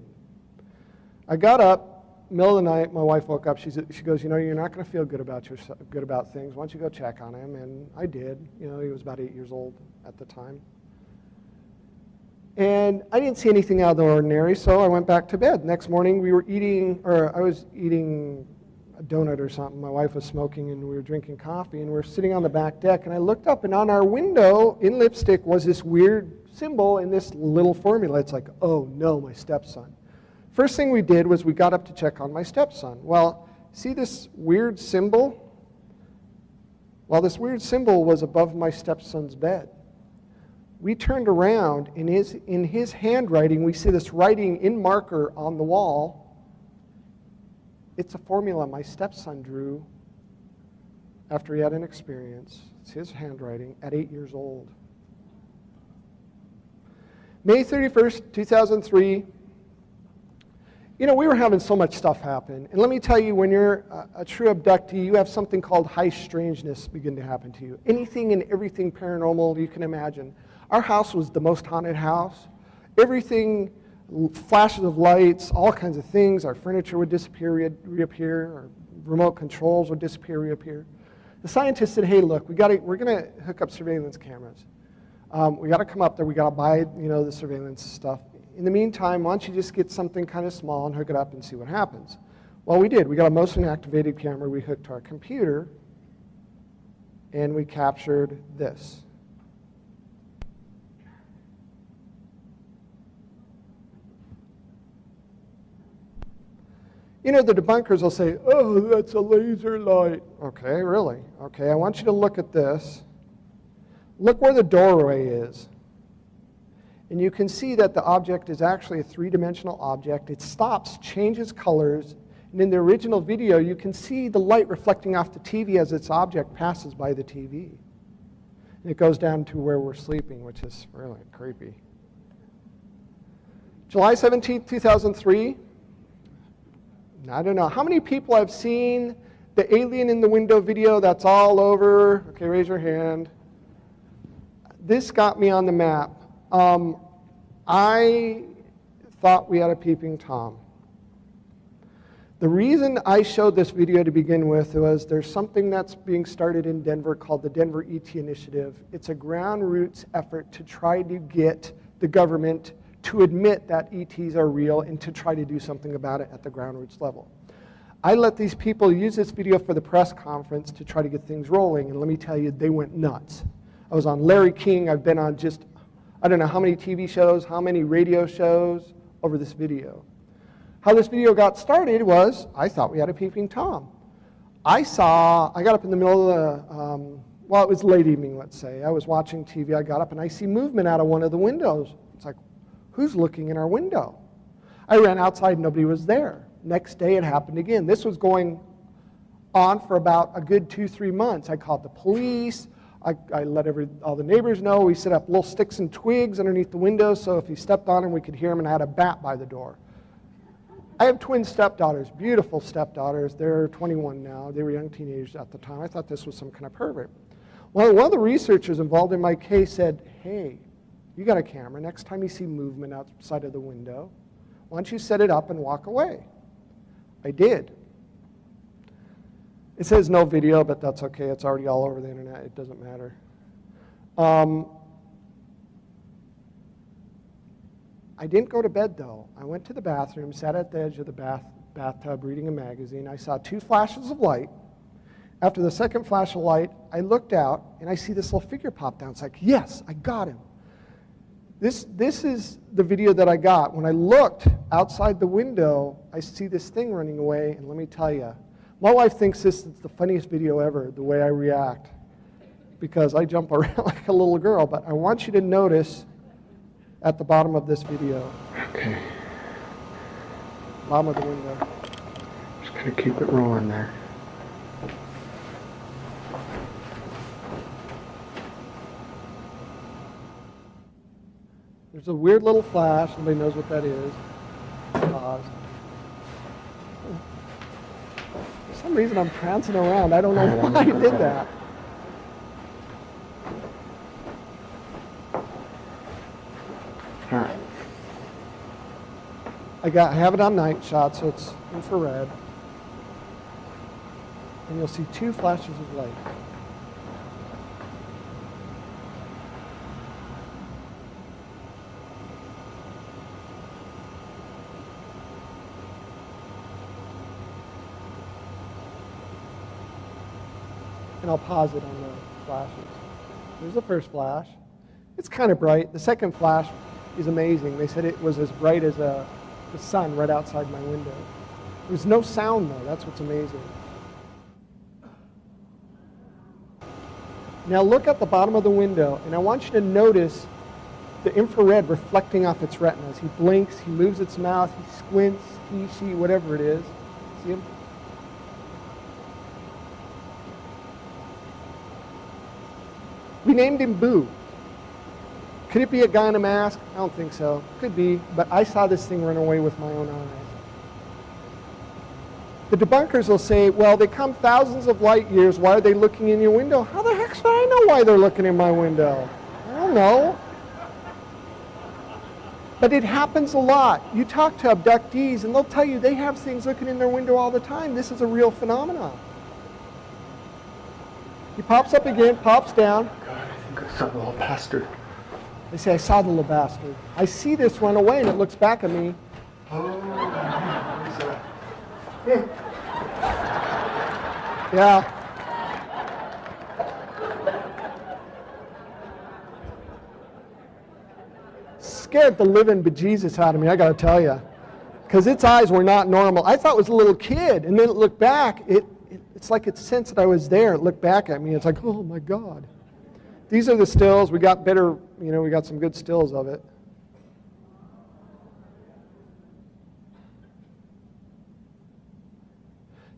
I got up, middle of the night, my wife woke up, she goes, you're not going to feel good about things. Why don't you go check on him? And I did. He was about 8 years old at the time. And I didn't see anything out of the ordinary, so I went back to bed. Next morning, I was eating a donut or something. My wife was smoking, and we were drinking coffee, and we're sitting on the back deck, and I looked up, and on our window, in lipstick, was this weird symbol in this little formula. It's like, oh no, my stepson. First thing we did was we got up to check on my stepson. Well, see this weird symbol? Well, this weird symbol was above my stepson's bed. We turned around, and in his handwriting, we see this writing in marker on the wall. It's a formula my stepson drew after he had an experience. It's his handwriting at 8 years old. May 31st, 2003, we were having so much stuff happen. And let me tell you, when you're a true abductee, you have something called high strangeness begin to happen to you. Anything and everything paranormal you can imagine. Our house was the most haunted house. Everything, flashes of lights, all kinds of things. Our furniture would disappear, reappear. Our remote controls would disappear, reappear. The scientists said, hey, look, we're going to hook up surveillance cameras. We got to come up there. We got to buy, the surveillance stuff. In the meantime, why don't you just get something kind of small and hook it up and see what happens? Well, we did. We got a motion-activated camera. We hooked to our computer, and we captured this. The debunkers will say, oh, that's a laser light. Okay, really? Okay, I want you to look at this. Look where the doorway is. And you can see that the object is actually a three-dimensional object. It stops, changes colors, and in the original video, you can see the light reflecting off the TV as its object passes by the TV. And it goes down to where we're sleeping, which is really creepy. July 17th, 2003. I don't know. How many people have seen the alien in the window video? That's all over. Okay, raise your hand. This got me on the map. I thought we had a peeping Tom. The reason I showed this video to begin with was there's something that's being started in Denver called the Denver ET Initiative. It's a ground roots effort to try to get the government to admit that ETs are real and to try to do something about it at the ground roots level. I let these people use this video for the press conference to try to get things rolling, and let me tell you, they went nuts. I was on Larry King. I've been on just, I don't know how many TV shows, how many radio shows over this video. How this video got started was, I thought we had a peeping Tom. I got up in the middle of well, it was late evening, let's say. I was watching TV. I got up and I see movement out of one of the windows. It's like, who's looking in our window? I ran outside, nobody was there. Next day it happened again. This was going on for about a good 2-3 months. I called the police. I let all the neighbors know. We set up little sticks and twigs underneath the windows so if he stepped on them, we could hear him, and I had a bat by the door. I have twin stepdaughters, beautiful stepdaughters. They're 21 now. They were young teenagers at the time. I thought this was some kind of pervert. Well, one of the researchers involved in my case said, hey, you got a camera. Next time you see movement outside of the window, why don't you set it up and walk away? I did. It says no video, but that's okay. It's already all over the internet. It doesn't matter. I didn't go to bed, though. I went to the bathroom, sat at the edge of the bathtub reading a magazine. I saw 2 flashes of light. After the second flash of light, I looked out, and I see this little figure pop down. It's like, yes, I got him. This is the video that I got. When I looked outside the window, I see this thing running away, and let me tell you, my wife thinks this is the funniest video ever, the way I react, because I jump around like a little girl. But I want you to notice at the bottom of this video. Okay. Bottom of the window. Just kind of keep it rolling there. There's a weird little flash. Nobody knows what that is. Pause. For some reason I'm prancing around. I don't know why I did that. All right. I have it on night shot, so it's infrared. And you'll see 2 flashes of light. And I'll pause it on the flashes. There's the first flash. It's kind of bright. The second flash is amazing. They said it was as bright as the sun right outside my window. There's no sound, though. That's what's amazing. Now look at the bottom of the window, and I want you to notice the infrared reflecting off its retinas. He blinks, he moves its mouth, he squints, he, she, whatever it is. See him? We named him Boo. Could it be a guy in a mask? I don't think so. Could be, but I saw this thing run away with my own eyes. The debunkers will say, well, they come thousands of light years. Why are they looking in your window? How the heck should I know why they're looking in my window? I don't know. But it happens a lot. You talk to abductees, and they'll tell you they have things looking in their window all the time. This is a real phenomenon. He pops up again, pops down. God, I think I saw the little bastard. They say, I saw the little bastard. I see this run away, and it looks back at me. Oh, yeah. Scared the living bejesus out of me, I gotta tell you. Because its eyes were not normal. I thought it was a little kid, and then it looked back. It's like it sensed that I was there. It looked back at me. It's like, oh my God. These are the stills. We got better, we got some good stills of it.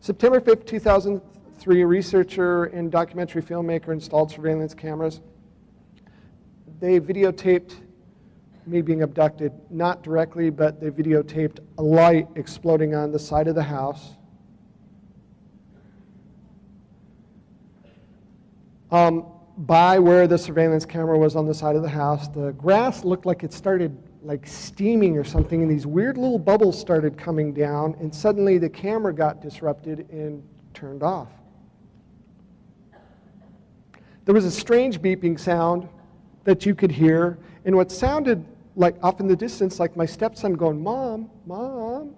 September 5th, 2003, a researcher and documentary filmmaker installed surveillance cameras. They videotaped me being abducted, not directly, but they videotaped a light exploding on the side of the house. By where the surveillance camera was on the side of the house, the grass looked like it started like steaming or something, and these weird little bubbles started coming down, and suddenly the camera got disrupted and turned off. There was a strange beeping sound that you could hear, and what sounded like off in the distance like my stepson going, Mom, Mom.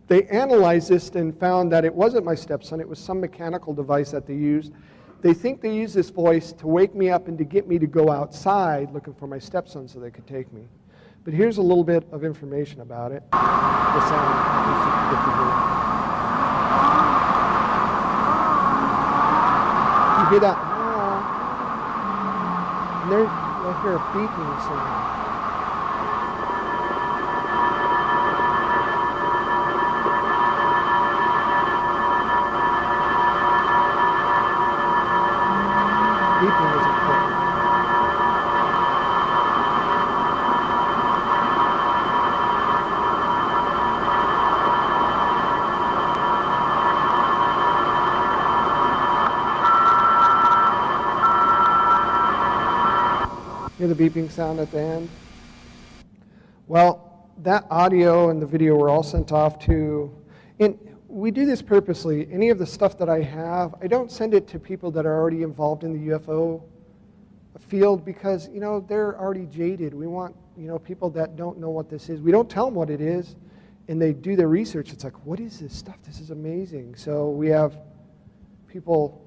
They analyzed this and found that it wasn't my stepson, it was some mechanical device that they used. They think they used this voice to wake me up and to get me to go outside looking for my stepson so they could take me. But here's a little bit of information about it. The sound. You hear that? And there, you'll hear a beeping sound. Beeping is important. Hear the beeping sound at the end? Well, that audio and the video were all sent off to, and we do this purposely. Any of the stuff that I have, I don't send it to people that are already involved in the UFO field because, you know, they're already jaded. We want, you know, people that don't know what this is. We don't tell them what it is, and they do their research. It's like, what is this stuff? This is amazing. So we have people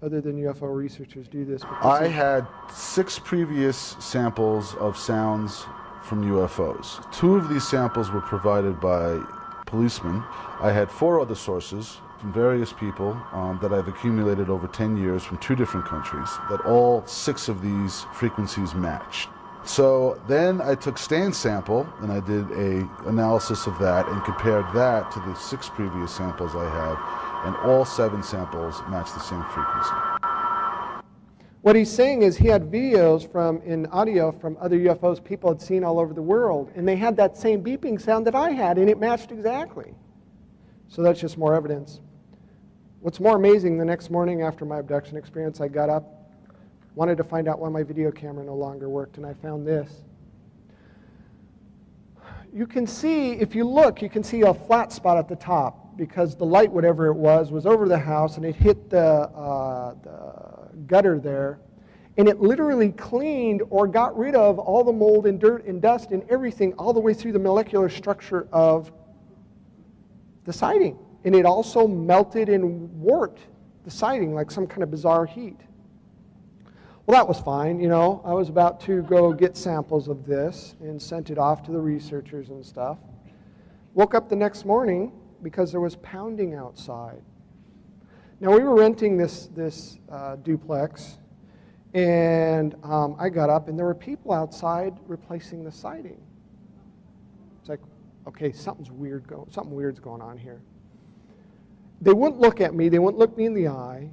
other than UFO researchers do this. I had 6 previous samples of sounds from UFOs. 2 of these samples were provided by policemen. I had 4 other sources from various people that I've accumulated over 10 years from 2 different countries that all 6 of these frequencies matched. So then I took Stan's sample and I did an analysis of that and compared that to the 6 previous samples I have, and all 7 samples match the same frequency. What he's saying is he had videos in audio from other UFOs people had seen all over the world, and they had that same beeping sound that I had, and it matched exactly. So that's just more evidence. What's more amazing, the next morning after my abduction experience, I got up, wanted to find out why my video camera no longer worked, and I found this. You can see, if you look, you can see a flat spot at the top because the light, whatever it was over the house, and it hit the gutter there, and it literally cleaned or got rid of all the mold and dirt and dust and everything all the way through the molecular structure of the siding. And it also melted and warped the siding like some kind of bizarre heat. Well, that was fine, you know. I was about to go get samples of this and sent it off to the researchers and stuff. Woke up the next morning because there was pounding outside. Now, we were renting this duplex, and I got up, and there were people outside replacing the siding. It's like, okay, something weird's going on here. They wouldn't look at me. They wouldn't look me in the eye.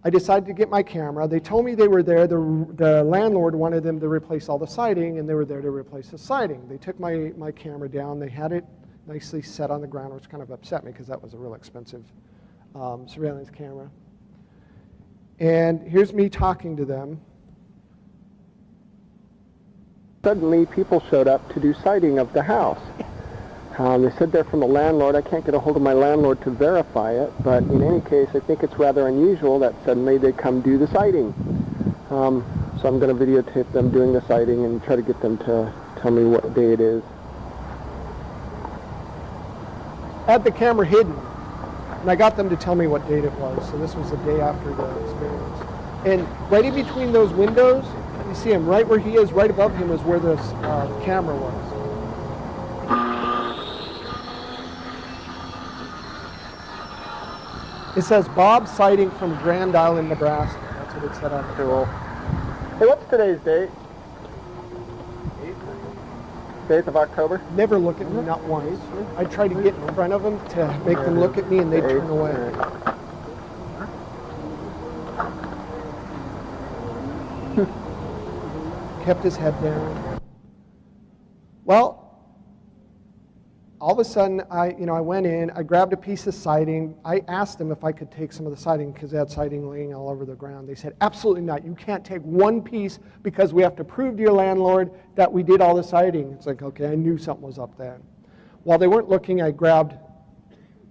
I decided to get my camera. They told me they were there. The landlord wanted them to replace all the siding, and they were there to replace the siding. They took my camera down. They had it nicely set on the ground, which kind of upset me because that was a real expensive surveillance camera. And here's me talking to them. Suddenly, people showed up to do sighting of the house. They said they're from the landlord. I can't get a hold of my landlord to verify it, but in any case, I think it's rather unusual that suddenly they come do the sighting. So I'm going to videotape them doing the sighting and try to get them to tell me what day it is. I had the camera hidden, and I got them to tell me what date it was. So this was the day after the experience. And right in between those windows, you see him right where he is, right above him is where the camera was. It says Bob sighting from Grand Island, Nebraska. That's what it said on the wall. Hey, what's today's date? 8th of October? Never look at me, not once. I try to get in front of them to make them look at me, and they turn away. Kept his head down. Well, all of a sudden, I went in, I grabbed a piece of siding. I asked them if I could take some of the siding because they had siding laying all over the ground. They said, absolutely not. You can't take one piece because we have to prove to your landlord that we did all the siding. It's like, okay, I knew something was up there. While they weren't looking, I grabbed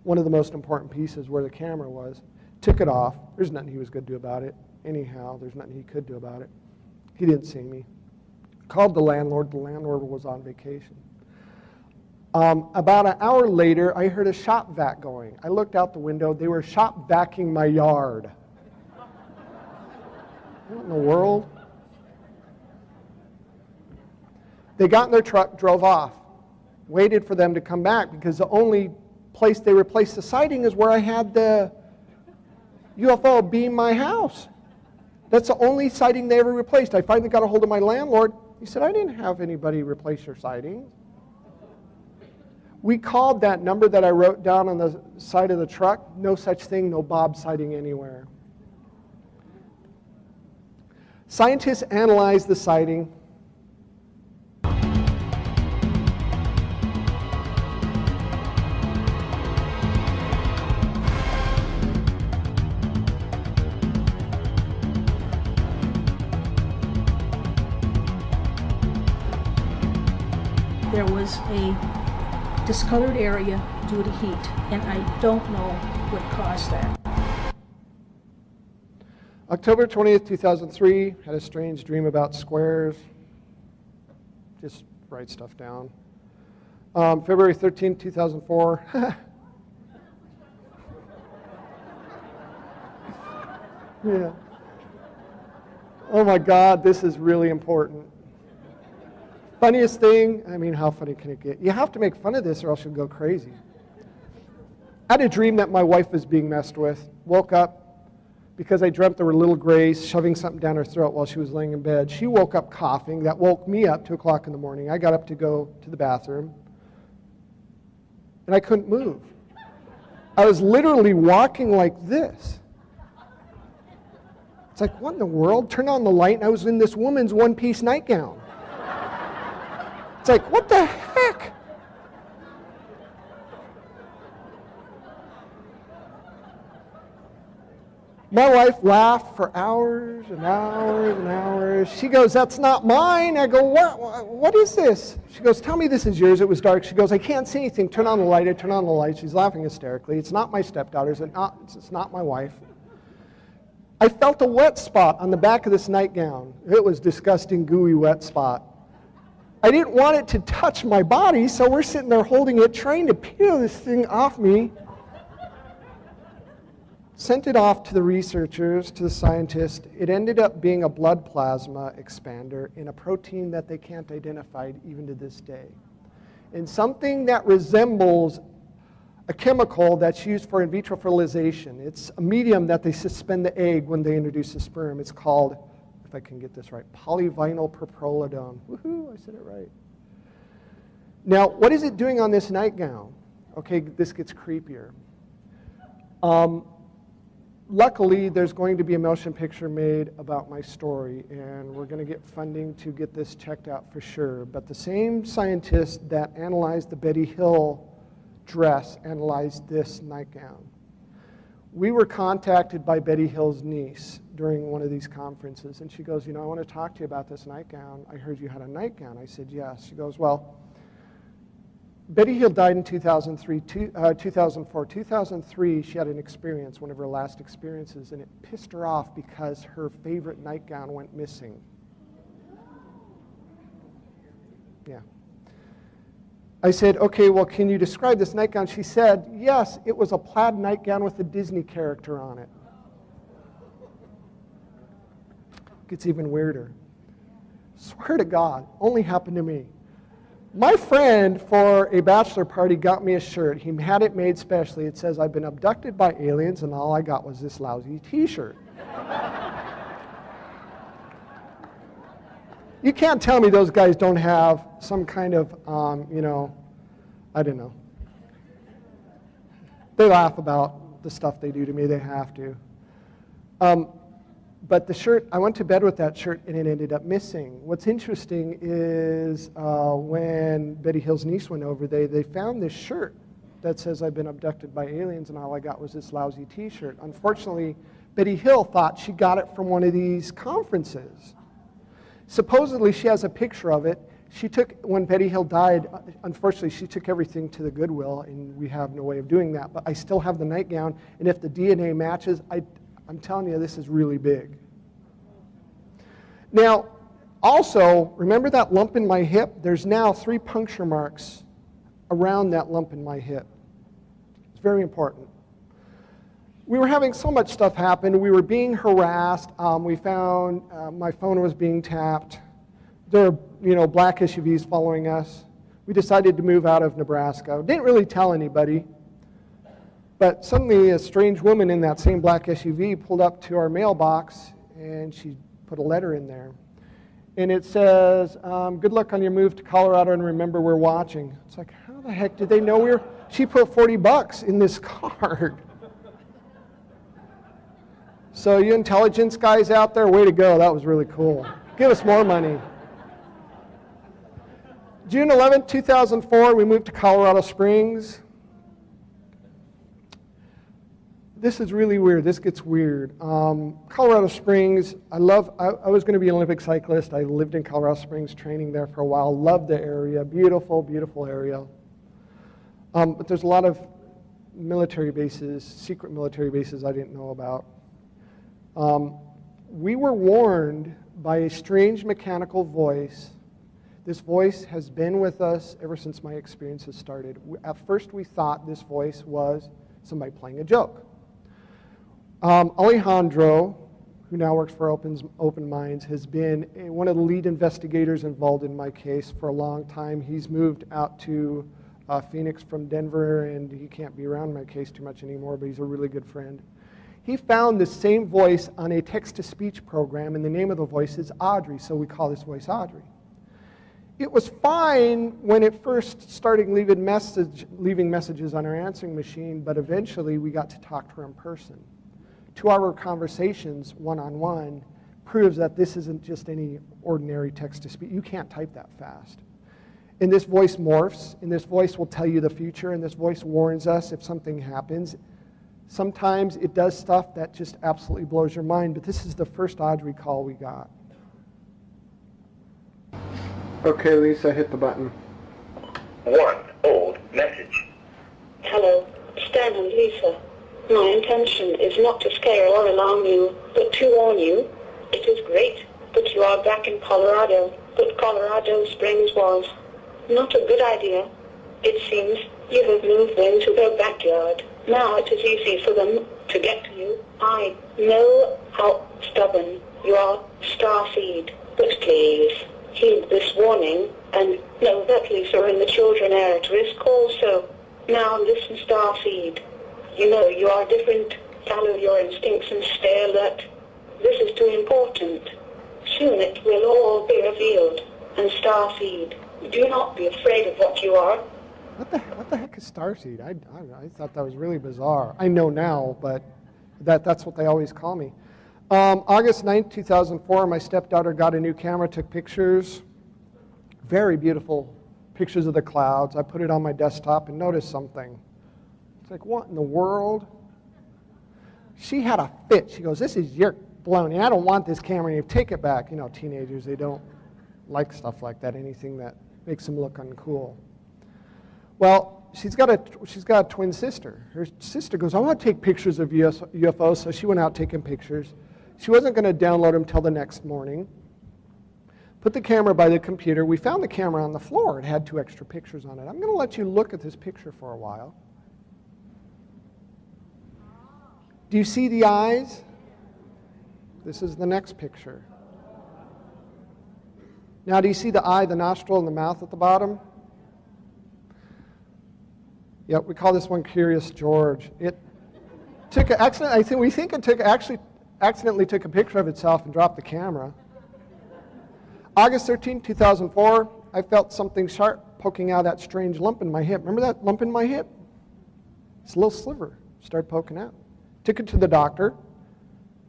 one of the most important pieces where the camera was, took it off. There's nothing he was going to do about it. Anyhow, there's nothing he could do about it. He didn't see me. Called the landlord. The landlord was on vacation. About an hour later, I heard a shop vac going. I looked out the window. They were shop vacuuming my yard. What in the world? They got in their truck, drove off, waited for them to come back because the only place they replaced the siding is where I had the UFO beam my house. That's the only sighting they ever replaced. I finally got a hold of my landlord. He said, I didn't have anybody replace your sighting. We called that number that I wrote down on the side of the truck. No such thing, no Bob sighting anywhere. Scientists analyzed the sighting. There was a discolored area due to heat, and I don't know what caused that. October 20th, 2003, had a strange dream about squares. Just write stuff down. February 13th, 2004. Yeah. Oh my God, this is really important. Funniest thing, I mean, how funny can it get? You have to make fun of this or else you'll go crazy. I had a dream that my wife was being messed with. Woke up because I dreamt there were little grays shoving something down her throat while she was laying in bed. She woke up coughing. That woke me up 2 o'clock in the morning. I got up to go to the bathroom, and I couldn't move. I was literally walking like this. It's like, what in the world? Turn on the light, and I was in this woman's one-piece nightgown. It's like, what the heck? My wife laughed for hours and hours and hours. She goes, that's not mine. I go, what is this? She goes, tell me this is yours. It was dark. She goes, I can't see anything. Turn on the light. I turn on the light. She's laughing hysterically. It's not my stepdaughter's. It's not my wife. I felt a wet spot on the back of this nightgown. It was disgusting, gooey wet spot. I didn't want it to touch my body, so we're sitting there holding it, trying to peel this thing off me. Sent it off to the researchers, to the scientists. It ended up being a blood plasma expander in a protein that they can't identify even to this day. And something that resembles a chemical that's used for in vitro fertilization. It's a medium that they suspend the egg when they introduce the sperm. It's called, if I can get this right, polyvinyl propyolidone. Woohoo, I said it right. Now, what is it doing on this nightgown? Okay, this gets creepier. Luckily, there's going to be a motion picture made about my story, and we're going to get funding to get this checked out for sure. But the same scientist that analyzed the Betty Hill dress analyzed this nightgown. We were contacted by Betty Hill's niece during one of these conferences, and she goes, you know, I want to talk to you about this nightgown. I heard you had a nightgown. I said, yes. She goes, well, Betty Hill died in 2004. 2003, she had an experience, one of her last experiences, and it pissed her off because her favorite nightgown went missing. Yeah. I said, okay, well, can you describe this nightgown? She said, yes, it was a plaid nightgown with a Disney character on it. Gets even weirder. Swear to God, only happened to me. My friend, for a bachelor party, got me a shirt. He had it made specially. It says, I've been abducted by aliens, and all I got was this lousy t-shirt. You can't tell me those guys don't have some kind of, you know, I don't know. They laugh about the stuff they do to me. They have to. But the shirt, I went to bed with that shirt, and it ended up missing. What's interesting is when Betty Hill's niece went over, they found this shirt that says, I've been abducted by aliens, and all I got was this lousy t-shirt. Unfortunately, Betty Hill thought she got it from one of these conferences. Supposedly, she has a picture of it. She took, when Betty Hill died, unfortunately, she took everything to the Goodwill, and we have no way of doing that. But I still have the nightgown, and if the DNA matches, I'm telling you, this is really big. Now, also, remember that lump in my hip? There's now 3 puncture marks around that lump in my hip. It's very important. We were having so much stuff happen. We were being harassed. We found my phone was being tapped. There were, black SUVs following us. We decided to move out of Nebraska. Didn't really tell anybody. But suddenly a strange woman in that same black SUV pulled up to our mailbox, and she put a letter in there. And it says, good luck on your move to Colorado, and remember we're watching. It's like, how the heck did they know we were? She put $40 in this card. So you intelligence guys out there, way to go. That was really cool. Give us more money. June 11th, 2004, we moved to Colorado Springs. This is really weird. This gets weird. Colorado Springs, I was going to be an Olympic cyclist. I lived in Colorado Springs, training there for a while. Loved the area. Beautiful, beautiful area. But there's a lot of military bases, secret military bases I didn't know about. We were warned by a strange mechanical voice. This voice has been with us ever since my experiences started. At first we thought this voice was somebody playing a joke. Alejandro, who now works for Open Minds, has been one of the lead investigators involved in my case for a long time. He's moved out to Phoenix from Denver, and he can't be around my case too much anymore, but he's a really good friend. He found the same voice on a text-to-speech program, and the name of the voice is Audrey, so we call this voice Audrey. It was fine when it first started leaving messages on our answering machine, but eventually we got to talk to her in person. 2-hour conversations, one-on-one, proves that this isn't just any ordinary text-to-speech. You can't type that fast. And this voice morphs, and this voice will tell you the future, and this voice warns us if something happens. Sometimes it does stuff that just absolutely blows your mind, but this is the first Audrey call we got. Okay, Lisa, hit the button. 1 old message. Hello, Stan and Lisa. My intention is not to scare or alarm you, but to warn you. It is great that you are back in Colorado, but Colorado Springs was not a good idea. It seems you have moved into their backyard. Now it is easy for them to get to you. I know how stubborn you are, Starseed, but please heed this warning and know that Lisa and the children are at risk also. Now listen, Starseed. You know you are different. Follow your instincts and stay alert. This is too important. Soon it will all be revealed. And Starseed, do not be afraid of what you are. What the heck is Starseed? I thought that was really bizarre. I know now, but that's what they always call me. August 9th, 2004, my stepdaughter got a new camera, took pictures. Very beautiful pictures of the clouds. I put it on my desktop and noticed something. It's like, what in the world? She had a fit. She goes, this is your baloney. I don't want this camera. You take it back. You know, teenagers, they don't like stuff like that, anything that makes them look uncool. Well, she's got a twin sister. Her sister goes, I want to take pictures of UFOs, so she went out taking pictures. She wasn't going to download them till the next morning. Put the camera by the computer. We found the camera on the floor. It had 2 extra pictures on it. I'm going to let you look at this picture for a while. Do you see the eyes? This is the next picture. Now, do you see the eye, the nostril, and the mouth at the bottom? Yep, we call this one Curious George. It took an accident. We think it accidentally took a picture of itself and dropped the camera. August 13, 2004, I felt something sharp poking out of that strange lump in my hip. Remember that lump in my hip? It's a little sliver. Started poking out. Took it to the doctor.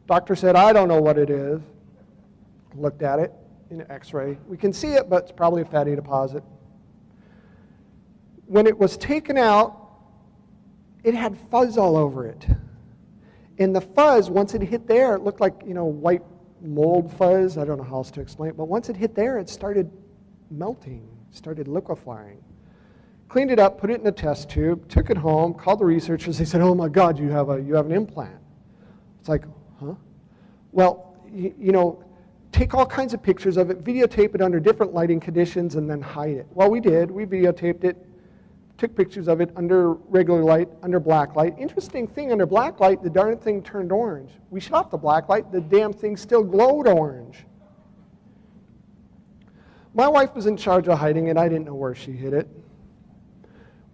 Doctor said, I don't know what it is. Looked at it in an x-ray. We can see it, but it's probably a fatty deposit. When it was taken out, it had fuzz all over it. And the fuzz, once it hit there, it looked like, white mold fuzz. I don't know how else to explain it, but once it hit there, it started melting, started liquefying. Cleaned it up, put it in a test tube, took it home, called the researchers. They said, oh my God, you have an implant. It's like, huh? Well, take all kinds of pictures of it, videotape it under different lighting conditions, and then hide it. Well, we did. We videotaped it, took pictures of it under regular light, under black light. Interesting thing, under black light, the darn thing turned orange. We shut off the black light, the damn thing still glowed orange. My wife was in charge of hiding it. I didn't know where she hid it.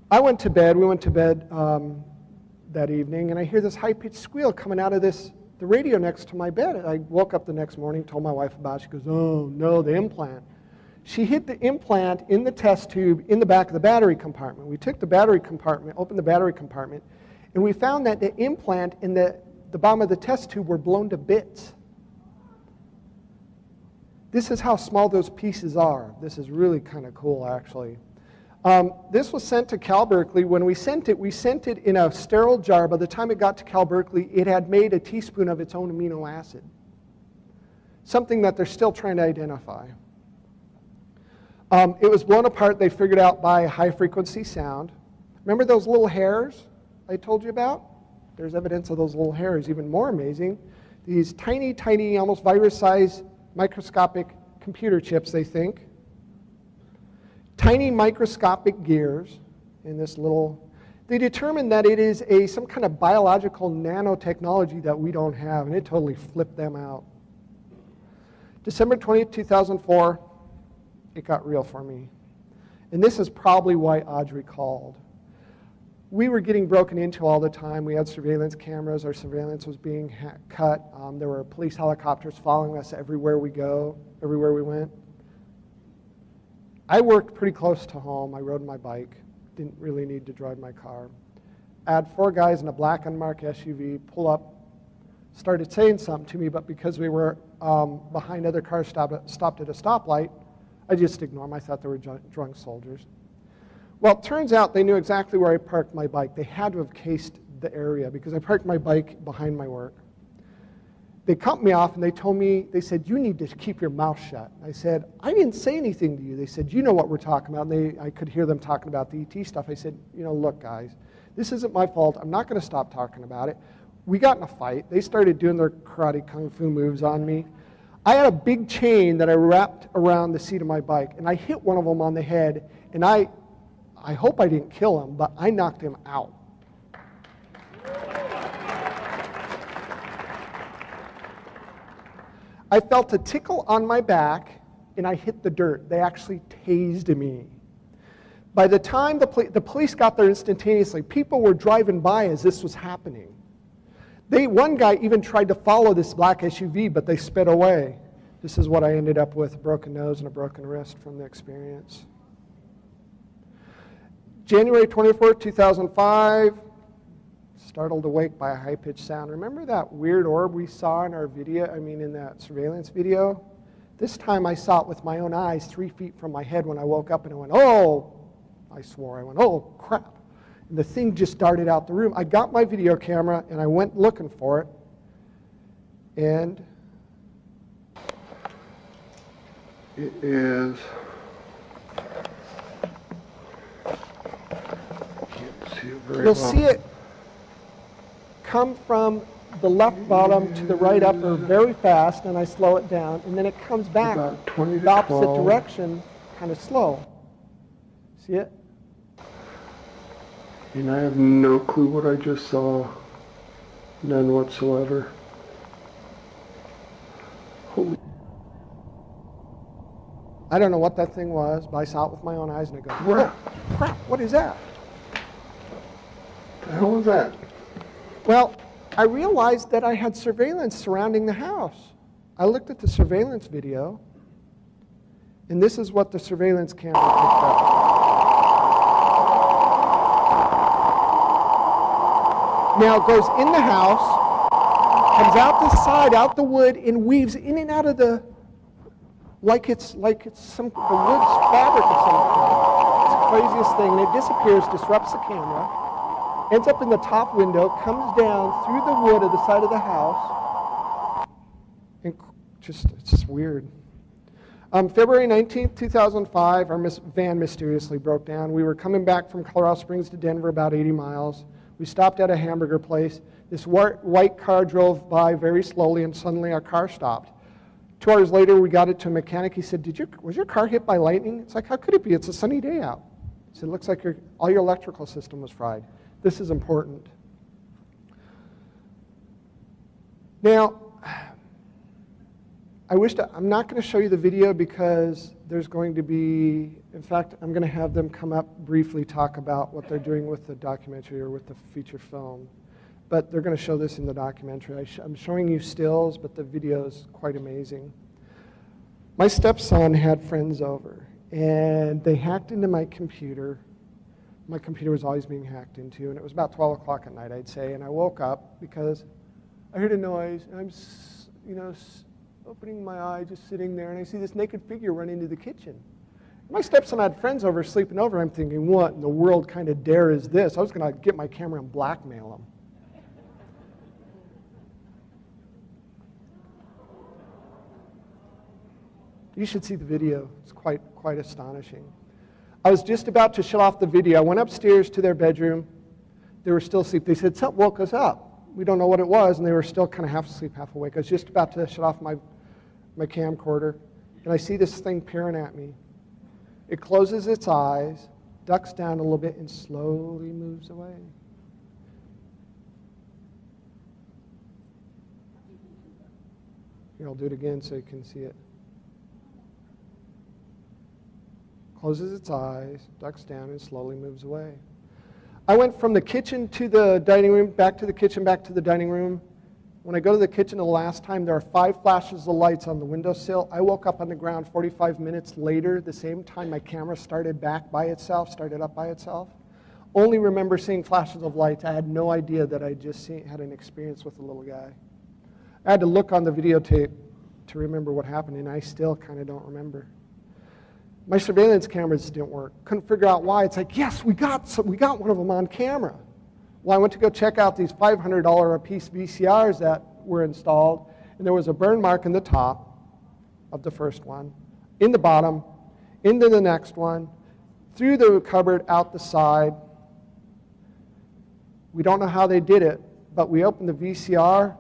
I went to bed. We went to bed that evening, and I hear this high-pitched squeal coming out of this the radio next to my bed. I woke up the next morning, told my wife about it. She goes, oh no, the implant. She hid the implant in the test tube in the back of the battery compartment. We took the battery compartment, opened the battery compartment, and we found that the implant in the bottom of the test tube were blown to bits. This is how small those pieces are. This is really kind of cool, actually. This was sent to Cal Berkeley. When we sent it in a sterile jar. By the time it got to Cal Berkeley, it had made a teaspoon of its own amino acid, something that they're still trying to identify. It was blown apart, they figured out, by high-frequency sound. Remember those little hairs I told you about? There's evidence of those little hairs. Even more amazing, these tiny, tiny, almost virus-sized microscopic computer chips, they think. Tiny microscopic gears in this little... They determined that it is some kind of biological nanotechnology that we don't have, and it totally flipped them out. December 20th, 2004, it got real for me. And this is probably why Audrey called. We were getting broken into all the time. We had surveillance cameras. Our surveillance was being cut. There were police helicopters following us everywhere we went. I worked pretty close to home. I rode my bike. Didn't really need to drive my car. I had 4 guys in a black unmarked SUV pull up, started saying something to me, but because we were behind other cars stopped at a stoplight, I just ignored them. I thought they were drunk soldiers. Well, it turns out they knew exactly where I parked my bike. They had to have cased the area because I parked my bike behind my work. They cut me off and they said, you need to keep your mouth shut. I said, I didn't say anything to you. They said, you know what we're talking about. And I could hear them talking about the ET stuff. I said, look, guys, this isn't my fault. I'm not going to stop talking about it. We got in a fight. They started doing their karate kung fu moves on me. I had a big chain that I wrapped around the seat of my bike, and I hit one of them on the head, and I hope I didn't kill him, but I knocked him out. I felt a tickle on my back, and I hit the dirt. They actually tased me. By the time the police got there instantaneously, people were driving by as this was happening. One guy even tried to follow this black SUV, but they sped away. This is what I ended up with, a broken nose and a broken wrist from the experience. January 24th, 2005, startled awake by a high-pitched sound. Remember that weird orb we saw in our video, in that surveillance video? This time I saw it with my own eyes 3 feet from my head when I woke up, and I went, oh! I swore, I went, oh, crap. And the thing just darted out the room. I got my video camera, and I went looking for it, and it is... You'll see it come from the left bottom to the right upper very fast, and I slow it down, and then it comes back the opposite direction, kind of slow. See it? And I have no clue what I just saw. None whatsoever. Holy... I don't know what that thing was, but I saw it with my own eyes, and I go, oh, crap, what is that? The hell was that? Well, I realized that I had surveillance surrounding the house. I looked at the surveillance video, and this is what the surveillance camera picked up. Now it goes in the house, comes out the side, out the wood, and weaves in and out of the, like it's the wood's fabric of some kind. It's the craziest thing, and it disappears, disrupts the camera, ends up in the top window, comes down through the wood of the side of the house, and it's just weird. February 19th, 2005, our van mysteriously broke down. We were coming back from Colorado Springs to Denver, about 80 miles. We stopped at a hamburger place. This white car drove by very slowly, and suddenly our car stopped. 2 hours later, we got it to a mechanic. He said, was your car hit by lightning? It's like, how could it be? It's a sunny day out. He said, it looks like all your electrical system was fried. This is important. Now, I'm not going to show you the video because there's going to be, in fact, I'm going to have them come up briefly talk about what they're doing with the documentary or with the feature film. but they're going to show this in the documentary. I'm showing you stills, but the video is quite amazing. My stepson had friends over, and they hacked into my computer. My computer was always being hacked into, and it was about 12 o'clock at night, I'd say, and I woke up because I heard a noise, and I'm, opening my eye, just sitting there, and I see this naked figure run into the kitchen. My stepson had friends over, sleeping over. I'm thinking, what in the world kind of dare is this? I was going to get my camera and blackmail him. You should see the video. It's quite astonishing. I was just about to shut off the video. I went upstairs to their bedroom. They were still asleep. They said, something woke us up. We don't know what it was, and they were still kind of half asleep, half awake. I was just about to shut off my camcorder, and I see this thing peering at me. It closes its eyes, ducks down a little bit, and slowly moves away. Here, I'll do it again so you can see it. Closes its eyes, ducks down, and slowly moves away. I went from the kitchen to the dining room, back to the kitchen, back to the dining room. When I go to the kitchen the last time, there are 5 flashes of lights on the windowsill. I woke up on the ground 45 minutes later, the same time my camera started up by itself. Only remember seeing flashes of lights. I had no idea that I just had an experience with a little guy. I had to look on the videotape to remember what happened, and I still kind of don't remember. My surveillance cameras didn't work. Couldn't figure out why. It's like, yes, we got one of them on camera. Well, I went to go check out these $500 a piece VCRs that were installed, and there was a burn mark in the top of the first one, in the bottom, into the next one, through the cupboard, out the side. We don't know how they did it, but we opened the VCR,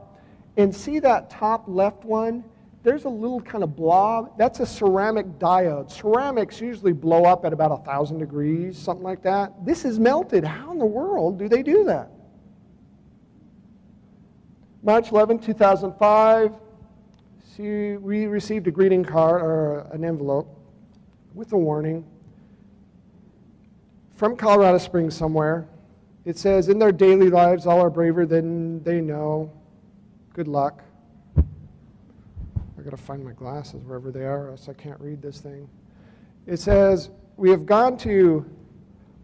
and see that top left one? There's a little kind of blob. That's a ceramic diode. Ceramics usually blow up at about 1,000 degrees, something like that. This is melted. How in the world do they do that? March 11, 2005, we received a greeting card or an envelope with a warning from Colorado Springs somewhere. It says, in their daily lives, all are braver than they know. Good luck. I've got to find my glasses wherever they are, or else I can't read this thing. It says, we have gone to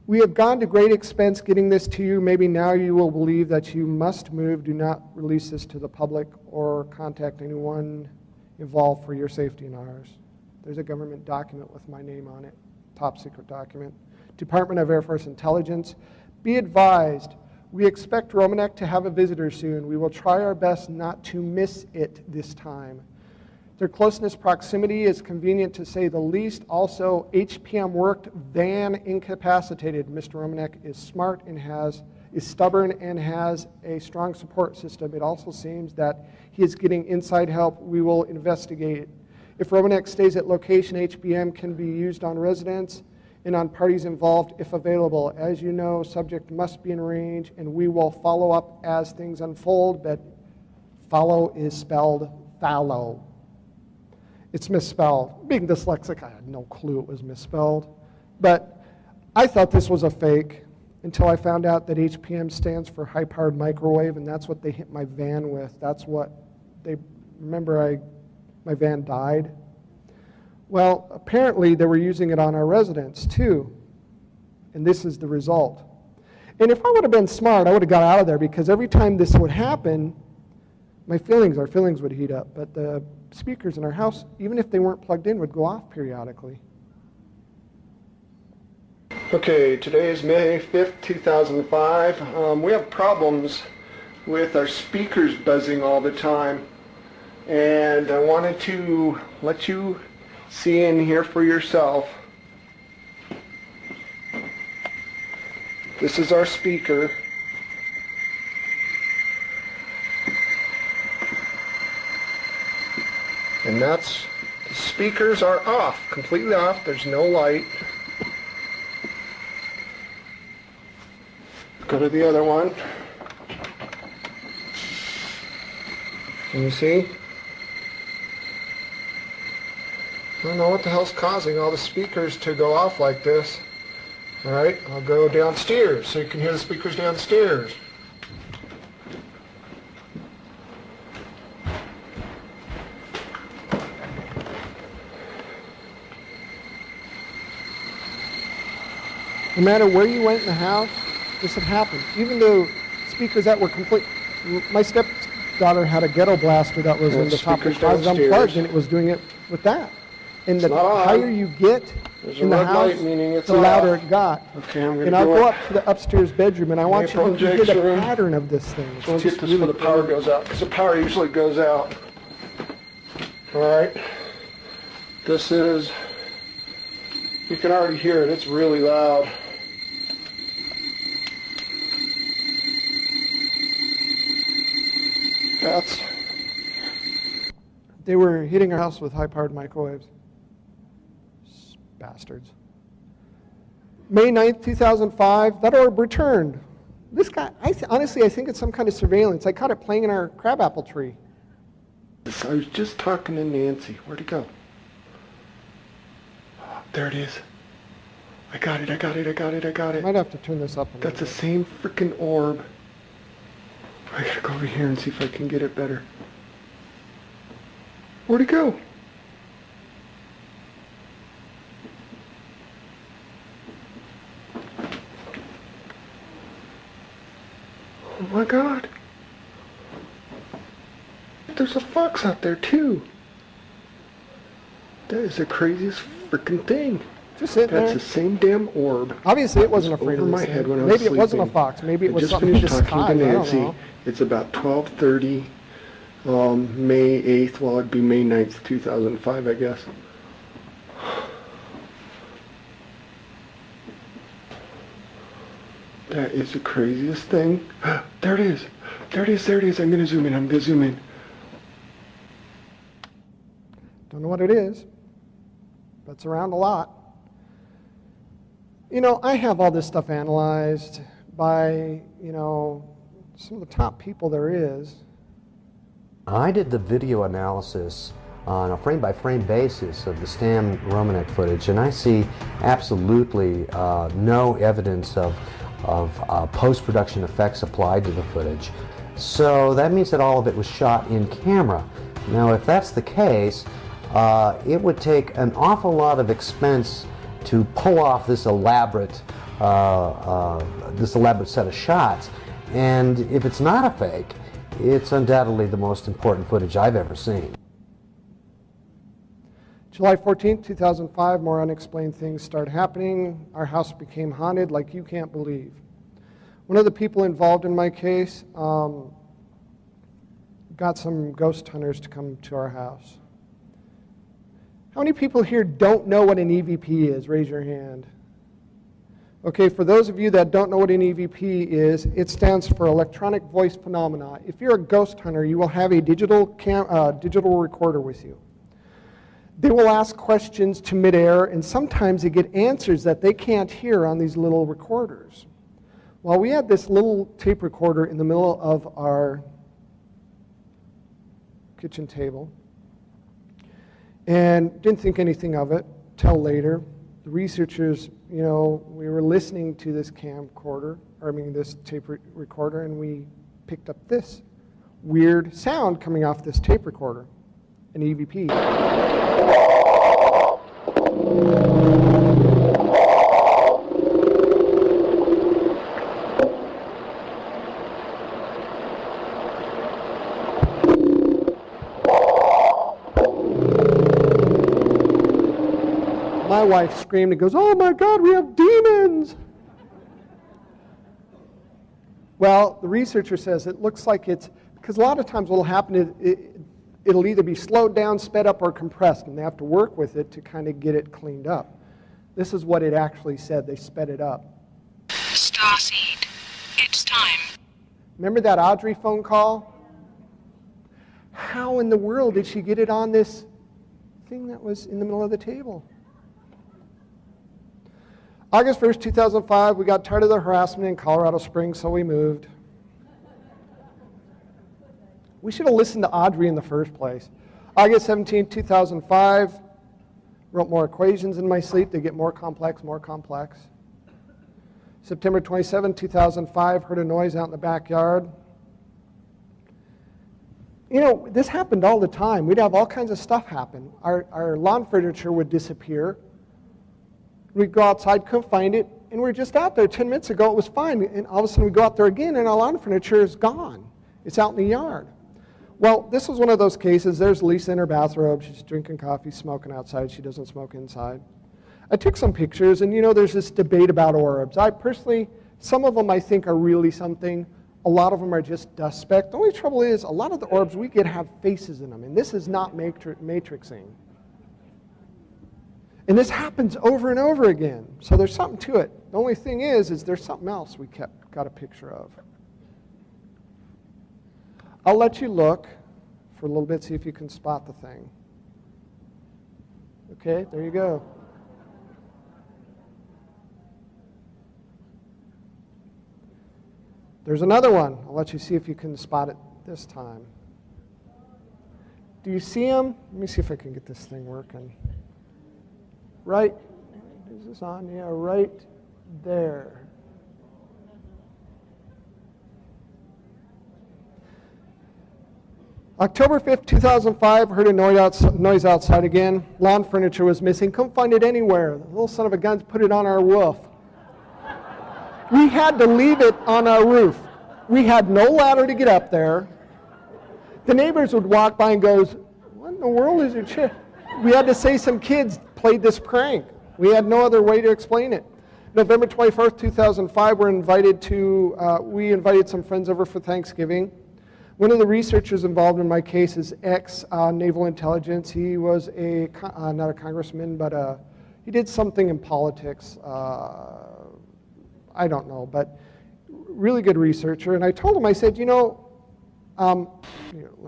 great expense getting this to you. Maybe now you will believe that you must move. Do not release this to the public or contact anyone involved for your safety and ours. There's a government document with my name on it, top secret document. Department of Air Force Intelligence. Be advised, we expect Romanek to have a visitor soon. We will try our best not to miss it this time. Their closeness proximity is convenient to say the least. Also, HPM worked, van incapacitated. Mr. Romanek is smart and is stubborn and has a strong support system. It also seems that he is getting inside help. We will investigate. If Romanek stays at location, HPM can be used on residents and on parties involved if available. As you know, subject must be in range, and we will follow up as things unfold, but follow is spelled fallow. It's misspelled. Being dyslexic, I had no clue it was misspelled. But I thought this was a fake until I found out that HPM stands for high-powered microwave, and that's what they hit my van with. That's what they, remember my van died? Well, apparently they were using it on our residents too, and this is the result. And if I would have been smart, I would have got out of there, because every time this would happen, our feelings would heat up, but the speakers in our house, even if they weren't plugged in, would go off periodically. Okay, today is May 5th, 2005. We have problems with our speakers buzzing all the time, and I wanted to let you see and hear for yourself. This is our speaker. And the speakers are off, completely off. There's no light. Go to the other one. Can you see? I don't know what the hell's causing all the speakers to go off like this. All right, I'll go downstairs so you can hear the speakers downstairs. No matter where you went in the house, this had happened. Even though speakers that were complete, my stepdaughter had a ghetto blaster that was in the top of the closet unplugged, and it was doing it with that. And the higher you get in the house, the louder it got. Okay, I'm going and to I'll go up to the upstairs bedroom, and I want you to get a room. pattern of this thing. Let's get this where the power goes out, because the power usually goes out. All right. This is, you can already hear it. It's really loud. They were hitting our house with high-powered microwaves. Bastards. May 9th, 2005, that orb returned. This guy, honestly, I think it's some kind of surveillance. I caught it playing in our crabapple tree. I was just talking to Nancy. Where'd it go? There it is. I got it. Might have to turn this up a little That's the same freaking orb. I gotta go over here and see if I can get it better. Where'd it go? Oh my God. There's a fox out there too. That is the craziest freaking thing. Just sit there. That's the same damn orb. Obviously, it wasn't afraid over of my this head thing. when I was Maybe it sleeping. wasn't a fox. Maybe it was something in I the just finished talking to sky. I don't Nancy. know. It's about 12:30, May 8th. Well, it'd be May 9th, 2005, I guess. That is the craziest thing. There it is. There it is. I'm going to zoom in. Don't know what it is, but it's around a lot. You know, I have all this stuff analyzed by, some of the top people there is. I did the video analysis on a frame-by-frame basis of the Stan Romanek footage, and I see absolutely no evidence of post-production effects applied to the footage. So that means that all of it was shot in camera. Now, if that's the case, it would take an awful lot of expense to pull off this elaborate set of shots. And if it's not a fake, it's undoubtedly the most important footage I've ever seen. July 14th, 2005, more unexplained things started happening. Our house became haunted like you can't believe. One of the people involved in my case got some ghost hunters to come to our house. How many people here don't know what an EVP is? Raise your hand. Okay, for those of you that don't know what an EVP is, it stands for Electronic Voice Phenomena. If you're a ghost hunter, you will have a digital recorder with you. They will ask questions to midair, and sometimes they get answers that they can't hear on these little recorders. Well, we had this little tape recorder in the middle of our kitchen table, and didn't think anything of it till later. The researchers, we were listening to this this tape recorder, and we picked up this weird sound coming off this tape recorder, an EVP. My wife screamed and goes, "Oh my God, we have demons!" Well, the researcher says it looks like it's, because a lot of times what will happen is it'll either be slowed down, sped up, or compressed, and they have to work with it to kind of get it cleaned up. This is what it actually said. They sped it up. Starseed, it's time. Remember that Audrey phone call? How in the world did she get it on this thing that was in the middle of the table? August 1st, 2005, we got tired of the harassment in Colorado Springs, so we moved. We should have listened to Audrey in the first place. August 17th, 2005, wrote more equations in my sleep. They get more complex, more complex. September 27th, 2005, heard a noise out in the backyard. This happened all the time. We'd have all kinds of stuff happen. Our lawn furniture would disappear. We'd go outside, couldn't find it, And we were just out there 10 minutes ago, it was fine. And all of a sudden we go out there again and our lawn furniture is gone. It's out in the yard. Well, this was one of those cases. There's Lisa in her bathrobe. She's drinking coffee, smoking outside. She doesn't smoke inside. I took some pictures, and there's this debate about orbs. I personally, some of them I think are really something. A lot of them are just dust speck. The only trouble is a lot of the orbs we get have faces in them, and this is not matrixing. And this happens over and over again. So there's something to it. The only thing is there's something else we got a picture of. I'll let you look for a little bit, see if you can spot the thing. Okay, there you go. There's another one. I'll let you see if you can spot it this time. Do you see them? Let me see if I can get this thing working. Right, is this on? Yeah, right there. October 5th, 2005, heard a noise outside again. Lawn furniture was missing. Couldn't find it anywhere. The little son of a gun put it on our roof. We had to leave it on our roof. We had no ladder to get up there. The neighbors would walk by and goes, what in the world is your chair? We had to say some kids played this prank. We had no other way to explain it. November 21st, 2005, we invited some friends over for Thanksgiving. One of the researchers involved in my case is ex-Naval Intelligence. He was not a congressman, but he did something in politics. I don't know, but really good researcher. And I told him, I said, here, let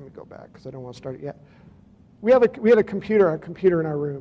me go back because I don't want to start it yet. We had a computer in our room.